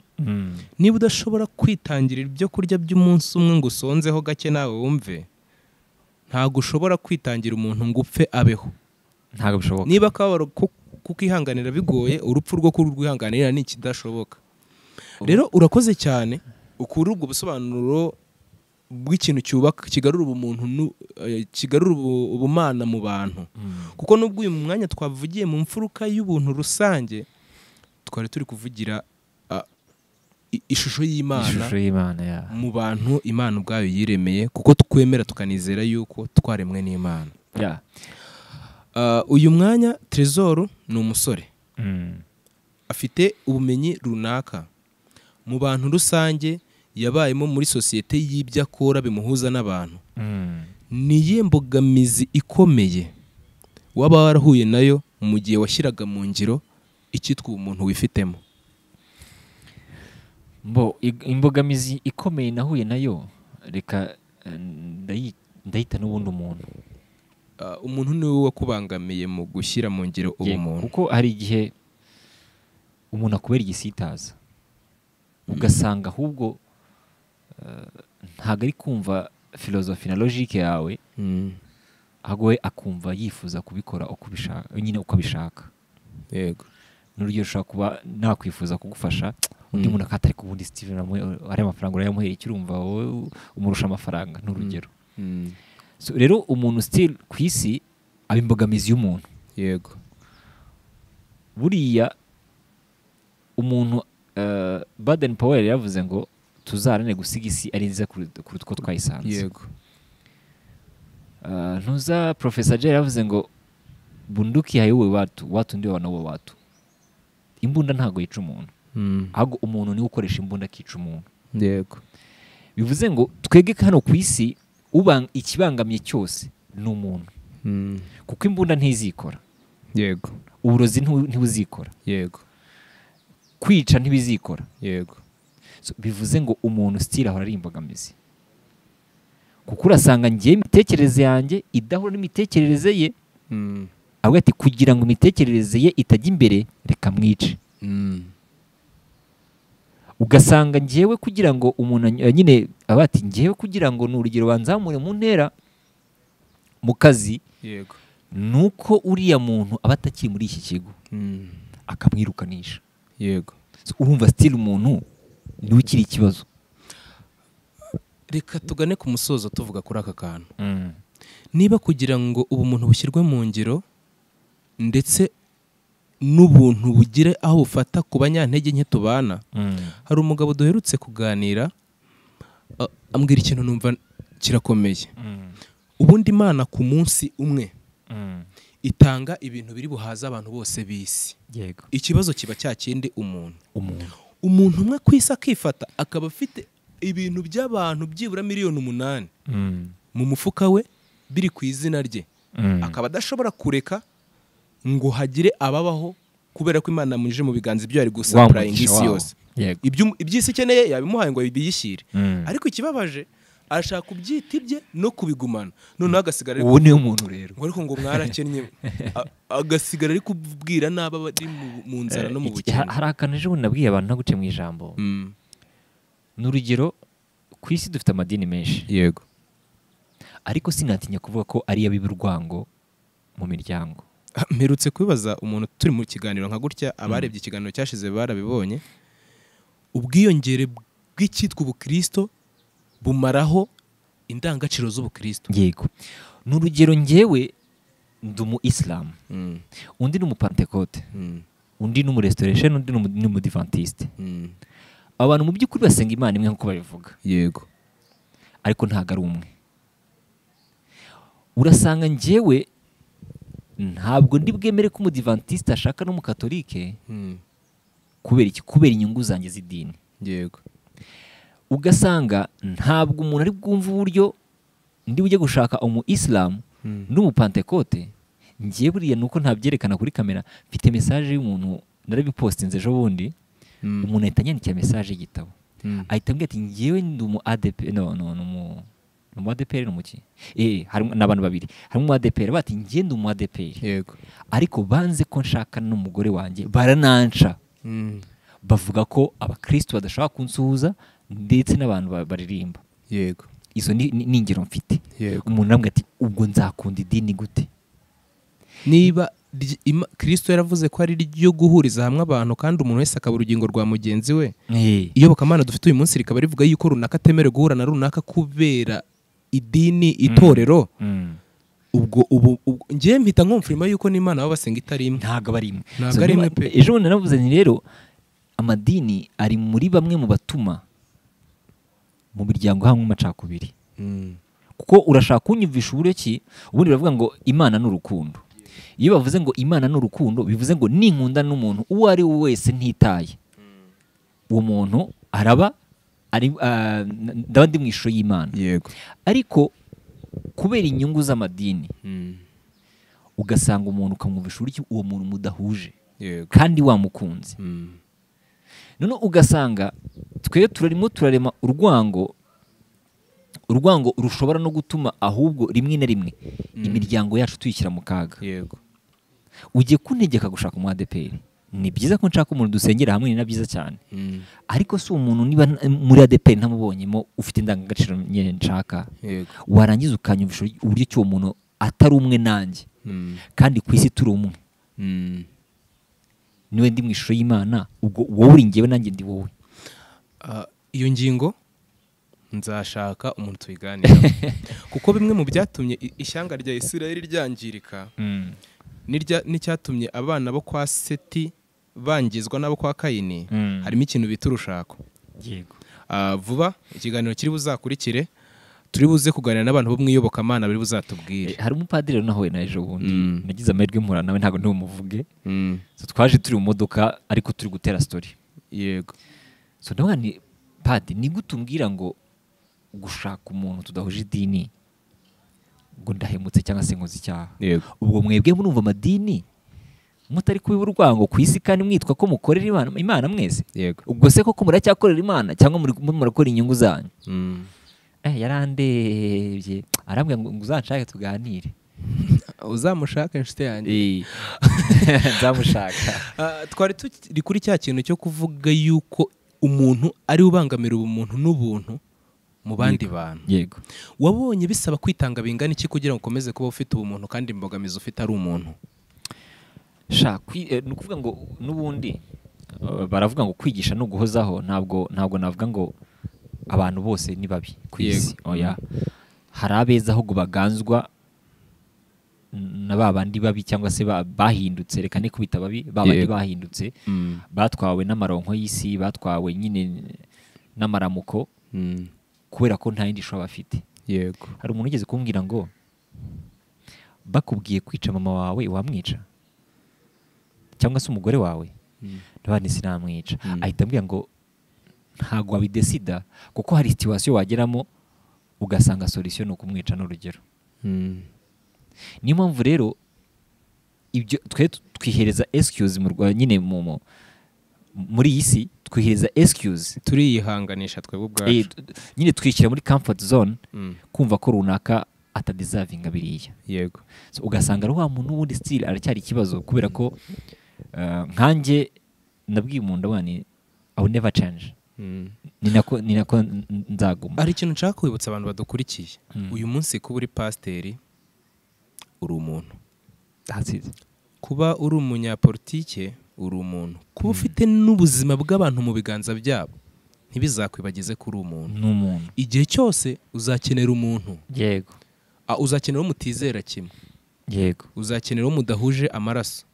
Niba udashobora kwitangira ibyo kurya by'umunsi umwe ngo usonzeho gake nawe wumve ntago ushobora kwitangira umuntu ngo upfe abeho. Ntago bishoboka. Niba kabaro kukihanganira bigoye urupfu rwo kurwihanganira ni ikidashoboka. Rero urakoze cyane ukuri ubwo busobanuro bw'ikintu cyubaka kigarura ubumuntu kigarura ubumana mu bantu kuko nubwo uyu mwanya twavugiye mu mfuruka y'ubuntu rusange twari turi kuvugira ishusho y'Imana mu bantu Imana ubwayo yiremeye kuko twemera tukanizera yuko twaremwe n'Imana. Uyu mwanya Trezor ni umusore afite ubumenyi runaka mu bantu rusange yabayemo muri sosiyete y'ibyo akora bimuhuza n'abantu. Niye mbogamizi ikomeye waba warahuye nayo mu gihe washyiraga mu ngiro icyitwa umuntu wifitemo? Imbogamizi ikomeye nahuye nayo reka ndayita n'ubundi umuntu niwe wakubangamiye mu gushyira mu ngiro ubumuntu kuko hari igihe umuntu akubera igisitaza ugasanga ahubwo ntago ari kumva filozofi na logique yawe ahubwo we akumva yifuza kubikora nyine uko abishaka. Yego. N'urugero ushobora kuba nakwifuza kugufasha undi muntu akatari ku bundi Steven ari amafaranga urayamuhereye kirumva wowe umurusha amafaranga n'urugero. So rero umuntu still ku isi abimbogamizi y'umuntu. Yego. Buriya umuntu Baden Powell yavuze ngo tuzarane gusiga isi ari nziza kuruta uko twayisanze. Yego. Ntuza Professor Jay yavuze ngo bunduki hayowe watu ndio wanawo watu. Imbunda ntago yica umuntu. Ahubwo umuntu ni ukoresha imbunda akica umuntu. Yego. Bivuze ngo twege hano ku isi ikibangamye cyose ni umuntu. Kuko imbunda ntizikora. Yego. Uburozi ntibuzikora. Yego. Kwica ntibizikora. Yego. So, bivuze ngo umuntu still ahora ari imbogamizi kuko urasanga ngiye imitekerereze yanjye idahura n'imitekerereze ye. Ahubwo ati kugira ngo imitekerereze ye itajya imbere reka mwice. Ugasanga ngiyewe kugira ngo umuntu nyine abati ngiyewe kugira ngo n'urugero banzamure mu ntera mu kazi. Yego. Nuko uriya muntu abatakiri muri iki kigo akamwirukanisha. Yego. So, urumva still umuntu ni ukiri ikibazo. Reka tugane ku musozo tuvuga kuri aka kantu. Niba kugira ngo ubumuntu bushyirwe mu ngiro ndetse n'ubuntu bugire aho bufata ku banyantege nke tubana. Hari umugabo duherutse kuganira ambwira ikintu numva kirakomeye. Ubundi Imana ku munsi umwe itanga ibintu biri buhaza abantu bose b'isi. Yego. Ikibazo kiba cyakindi umuntu umwe ku isi akifata akaba afite ibintu by'abantu byibura 8,000,000 mu mufuka we biri ku izina rye, akaba adashobora kureka ngo hagire ababaho kubera ko Imana yamuje mu biganza ibyo yari gusapurayinga isi yose. Iby'isi ikeneye yabimuhaye ngo biyishyire, ariko ikibabaje ashaka kubyita ibye no kubigumana, noneho agasigara ubu niyo muntu rero ariko ngo mwarakennye agasigara ari kubwira n'aba bari mu nzara no mu bukene. Hari akantu ejo bundi nabwiye abantu naguce mu ijambo. N'urugero ku isi dufite amadini menshi, yego, ariko sinatinya kuvuga ko ari y'ab'urwango mu miryango. Mperutse kubibaza umuntu turi mu kiganiro nka gutya, abarebye ikiganiro cyashize barabibonye, ubwiyongere bw'icyitwa ubukristo bumaraho indangagaciro z'ubukristo. Yego. N'urugero njyewe ndi umu Islam, undi ni umu Pentecote, undi ni umu Restoration, undi ni umu Adventiste. Abantu mu by'ukuri basenga Imana imwe nk'uko babivuga. Yego. Ariko ntago ari umwe. Urasanga njyewe ntabwo ndi bwemere ko umu Adventiste ashaka no mu Katolike kubera iki? Kubera inyungu zanjye z'idini. Yego. Ugasanga ntabwo umuntu ari bwumva uburyo ndi bujye gushaka umu Islam n'umu Pentecote. Ngiye buriya nuko ntabyerekana kuri kamera, mfite message y'umuntu narabipostinze ejo bundi, umuntu ahita anyandikira message y'igitabo, ahita ambwira ati ngiyewe ndi umu ADP, umu ADPR n'umuki, harimo n'abantu babiri, harimo umu ADPR, bati ngiye ndi umu ADPR, yego, ariko banze ko nshaka n'umugore wanjye, barananca, bavuga ko abakristo badashaka kunsuhuza ndetse n'abantu baririmba. Yego. Izo ni ingero mfite. Yego. Umuntu namwe ati ubwo nzakunda idini gute? Niba Kristo yaravuze ko ari ryo guhuriza hamwe abantu kandi umuntu wese akaba urugingo rwa mugenzi we. Iyobokamana dufite uyu munsi rikaba rivuga yuko runaka atemerewe guhura na runaka kubera idini, itorero. Ubwo ngiye mpita nkumfirima yuko n'Imana baba basenga itari imwe. Ntago bari imwe. Ntago ari imwe pe. Ejo bundi naravuze ni rero amadini ari muri bamwe mu batuma mu miryango hamwe amacakubiri. Kuko urashaka kunyumvisha uburyo ki ubundi bavuga ngo Imana n'urukundo. Iyo bavuze ngo Imana n'urukundo bivuze ngo ninkunda n'umuntu uwo ari we wese ntitaye, uwo muntu araba ari ndaba ndi mu ishusho y'Imana. Yego. Ariko kubera inyungu z'amadini ugasanga umuntu ukamwumvisha uburyo uwo muntu mudahuje. Yego. Kandi wamukunze. None ugasanga twe turarimo turarema urwango rushobora no gutuma ahubwo rimwe na rimwe imiryango yacu tuyishyira mu kaga. Yego. Ugiye kuntegeka gushaka umu ADPR, ni byiza ko nshaka umuntu dusengera hamwe, ni na byiza cyane. Ariko si umuntu niba muri ADPR ntamubonyemo ufite indangagaciro nyine nshaka, warangiza ukanyumvisha uburyo cy'uwo muntu atari umwe nanjye, kandi ku isi turi umwe. Niwe ndi mu ishusho y'Imana, ubwo wowe uri njyewe nanjye ndi wowe. Iyo ngingo nzashaka umuntu tuyiganira kuko bimwe mu byatumye ishyanga rya Isirayeli ryangirika n'icyatumye abana bo kwa Seti bangizwa n'abo kwa Kayini, harimo ikintu bita urushako. Yego. Vuba ikiganiro kiri buzakurikire turi buze kuganira n'abantu bo mwiyobokamana bari buzatubwire. Hari umupadiri nawe na ejo bundi nagize amahirwe mpura nawe, ntago ndi umuvuge. Twaje turi mu modoka ariko turi gutera story. Yego. So nawe ni padi, ni gutumbwira ngo gushaka umuntu tudahuje idini ngo ndahemutse cyangwa se nkoze icyaha. Ubwo mwebwe murumva amadini mutari kubiba urwango ku isi kandi mwitwa ko mukorera Imana mwese. Yego. Ubwo se koko muracyakorera Imana cyangwa murakora inyungu zanyu? Yarandebye arambwira ngo uzanshake tuganire. Uzamushaka inshuti yanjye. Nzamushaka. Twari turi kuri cya kintu cyo kuvuga yuko umuntu ari ubangamira ubumuntu n'ubuntu mu bandi bantu. Yego. Wabonye bisaba kwitanga bingana iki kugira ngo ukomeze kuba ufite ubumuntu kandi imbogamizi ufite ari umuntu? Ni ukuvuga ngo n'ubundi baravuga ngo kwigisha no guhozaho, ntabwo navuga ngo abantu bose ni babi ku isi. Oya, hari abeza ahubwo baganzwa na babandi babi cyangwa se bahindutse, reka ne kubita babi, babandi bahindutse, batwawe n'amaronko y'isi, batwawe nyine n'amaramuko kubera ko nta yindi shobora bafite. yego hari umuntu ugeze kumbwira ngo bakubwiye kwica mama wawe wamwica cyangwa se umugore wawe ndabona sinamwica ahita ambwira ngo ntabwo wabidesida kuko hari situation wageramo ugasanga solution ni ukumwica n'urugero. Niyo mpamvu rero ibyo twihereza excuse mu Rwanda nyine muri iyi si twihereza excuse turiyihanganisha twebwe ubwacu nyine twishyira muri comfort zone kumva ko runaka atadeservinga biriya. Yego. So, ugasanga ari wa muntu wundi still aracyari ikibazo kubera ko nkanjye nabwiye umuntu wani I will never change. Ni nako nzaguma. Ari ikintu nshaka kwibutsa abantu badukurikiye. Uyu munsi kuba uri pasteri uri umuntu. That's it. Kuba uri umunyapolitike uri umuntu. Kuba ufite n'ubuzima bw'abantu mu biganza byabo ntibizakwibagize kuri umuntu. N'umuntu. Igihe cyose uzakenera umuntu. Yego. Uzakenera umutizera kimwe. Yego. Uzakenera umudahuje amaraso.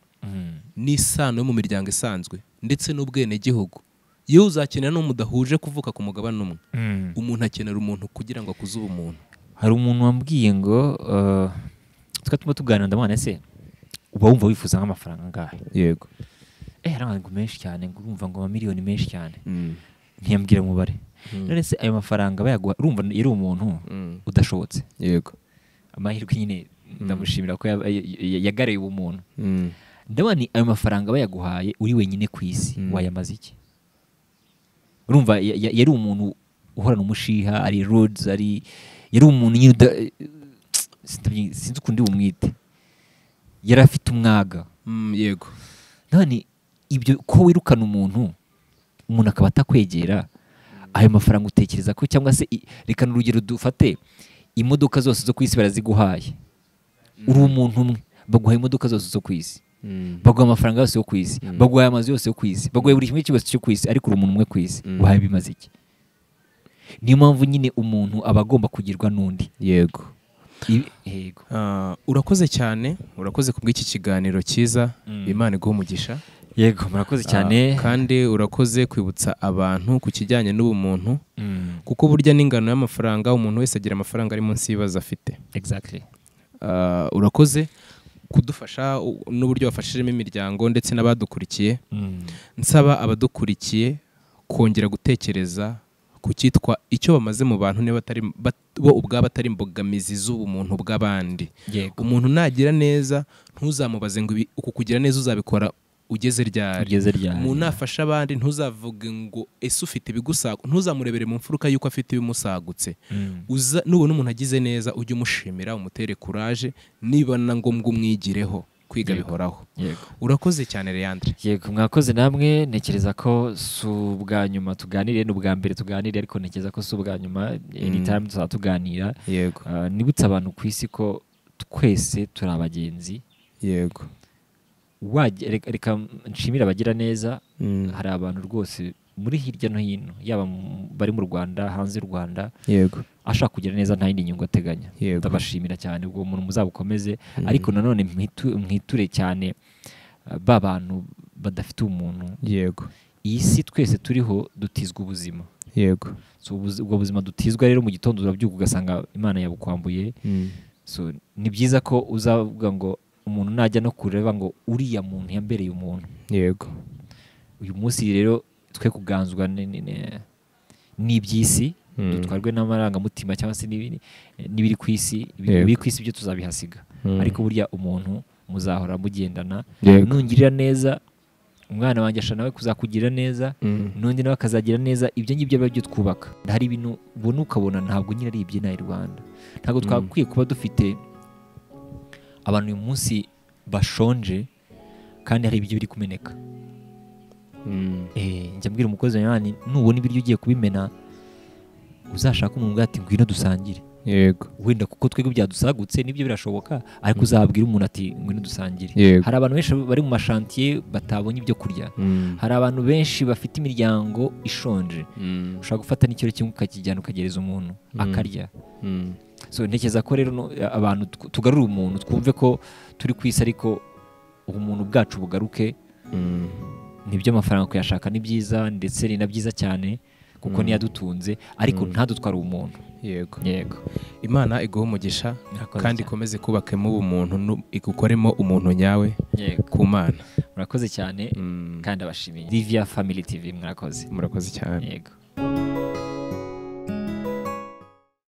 N'isano yo mu miryango isanzwe ndetse n'ubwene gihugu. Iyo uzakenera n'umudahuje kuvuka ku mugabane umwe. Umuntu akenera umuntu kugira ngo akuze ubumuntu. Hari umuntu wambwiye ngo twatuma tuganira ndamwana ese uba wumva wifuza nk'amafaranga ngahe? Yego. Hari abantu menshi cyane ngo urumva ngo amamiliyoni menshi cyane. Ntiyambwira umubare. None se ayo mafaranga bayaguha urumva yari umuntu udashobotse. Yego. Amahirwe nyine ndamushimira ko yagareye ubumuntu. Ndabona ayo mafaranga bayaguhaye uri wenyine ku isi wayamaze iki? Urumva yari umuntu uhorana umushiha ari roads yari umuntu nyine sinzi ukundi bumwite yari afite umwaga. Yego. None ibyo ko wirukana umuntu akaba atakwegera ayo mafaranga utekereza ko cyangwa se reka n'urugero dufate imodoka zose zo ku isi baraziguhaye uri umuntu umwe baguhaye imodoka zose zo ku isi baguha amafaranga yose yo ku isi baguhaye amazu yose yo ku isi baguhaye buri kimwe cyose cyo ku isi ariko uri umuntu umwe ku isi uhaye bimaze iki? Niyo mpamvu nyine umuntu aba agomba kugirwa n'undi. Yego. Yego. Urakoze cyane urakoze kubw'iki kiganiro cyiza Imana iguhe umugisha. Yego murakoze cyane kandi urakoze kwibutsa abantu ku kijyanye n'ubumuntu kuko burya n'ingano y'amafaranga umuntu wese agira amafaranga ari munsi y'ibibazo afite. Exactly. Urakoze kudufasha n'uburyo wafashijemo imiryango ndetse n'abadukurikiye. Nsaba abadukurikiye kongera gutekereza ku cyitwa icyo bamaze mu bantu niba batari bo ubwabo atari imbogamizi z'ubumuntu bw'abandi. Umuntu nagira neza ntuzamubaze ngo uku kugira neza uzabikora ugeze ryari. Umuntu nafasha abandi ntuzavuge ngo ese ufite ibigusaga ntuzamurebere mu mfuruka yuko afite ibimusagutse. Nubona umuntu agize neza ujye umushimira umutere courage niba na ngombwa umwigireho kwiga bihoraho. Urakoze cyane Leandre. Yego mwakoze namwe ntekereza ko su bwa nyuma tuganire n'ubwa mbere tuganire ariko ntekereza ko su bwa nyuma anytime tuzatuganira. Yego. Nibutsa abantu ku isi ko twese turi abagenzi. Yego. Reka nshimira abagira neza. Hari abantu rwose muri hirya no hino yaba bari mu Rwanda hanze y'u Rwanda. Yego. Ashaka kugira neza nta yindi nyungu ateganya. Ndabashimira cyane ubwo umuntu muzabukomeze ariko nanone mwiture cyane ba bantu badafite umuntu. Yego. Iyi si twese turiho dutizwa ubuzima. Yego. So ubwo buzima dutizwa rero mu gitondo urabyuka ugasanga Imana yabukwambuye. So ni byiza ko uzavuga ngo umuntu najya no kureba ngo uriya muntu yambereye umuntu. Yego. Uyu munsi rero twe kuganzwa n'iby'isi dutwarwe n'amarangamutima cyangwa se n'ibiri ku isi. Ibiri ku isi byo tuzabihasiga ariko burya umuntu muzahora mugendana. Nungirira neza umwana wanjye asha nawe kuzakugira neza n'undi nawe akazagira neza. Ibyo ngibyo biba byo twubaka. Hari ibintu ubona ukabona ntabwo nyine ari iby'inaha i Rwanda. Ntabwo twakwiye kuba dufite abantu uyu munsi bashonje kandi hari ibyo biri kumeneka. Njya mbwira umukozi wanjye nubona ibiryo ugiye kubimena uzashaka umuntu ati ngwino dusangire. Yego. Wenda kuko twebwe byadusagutse nibyo birashoboka ariko uzabwira umuntu ati ngwino dusangire. Hari abantu benshi bari mu mashantiye batabonye ibyo kurya. Hari abantu benshi bafite imiryango ishonje. Ushaka gufata n'ikiro kimwe ukakijyana ukagereza umuntu akarya. So ntekereza ko rero abantu tugarura umuntu twumve ko turi ku isi ariko ubumuntu bwacu bugaruke. Nibyo amafaranga kuyashaka ni byiza ndetse ni na byiza cyane kuko niyadutunze ariko ntadutwara umuntu. yego yego imana iguha umugisha Murakoze kandi cyane. ikomeze kubakemo ubumuntu igukoremo umuntu nyawe yego ku mana murakoze cyane kandi abashimiye Livia Family TV murakoze murakoze cyane yego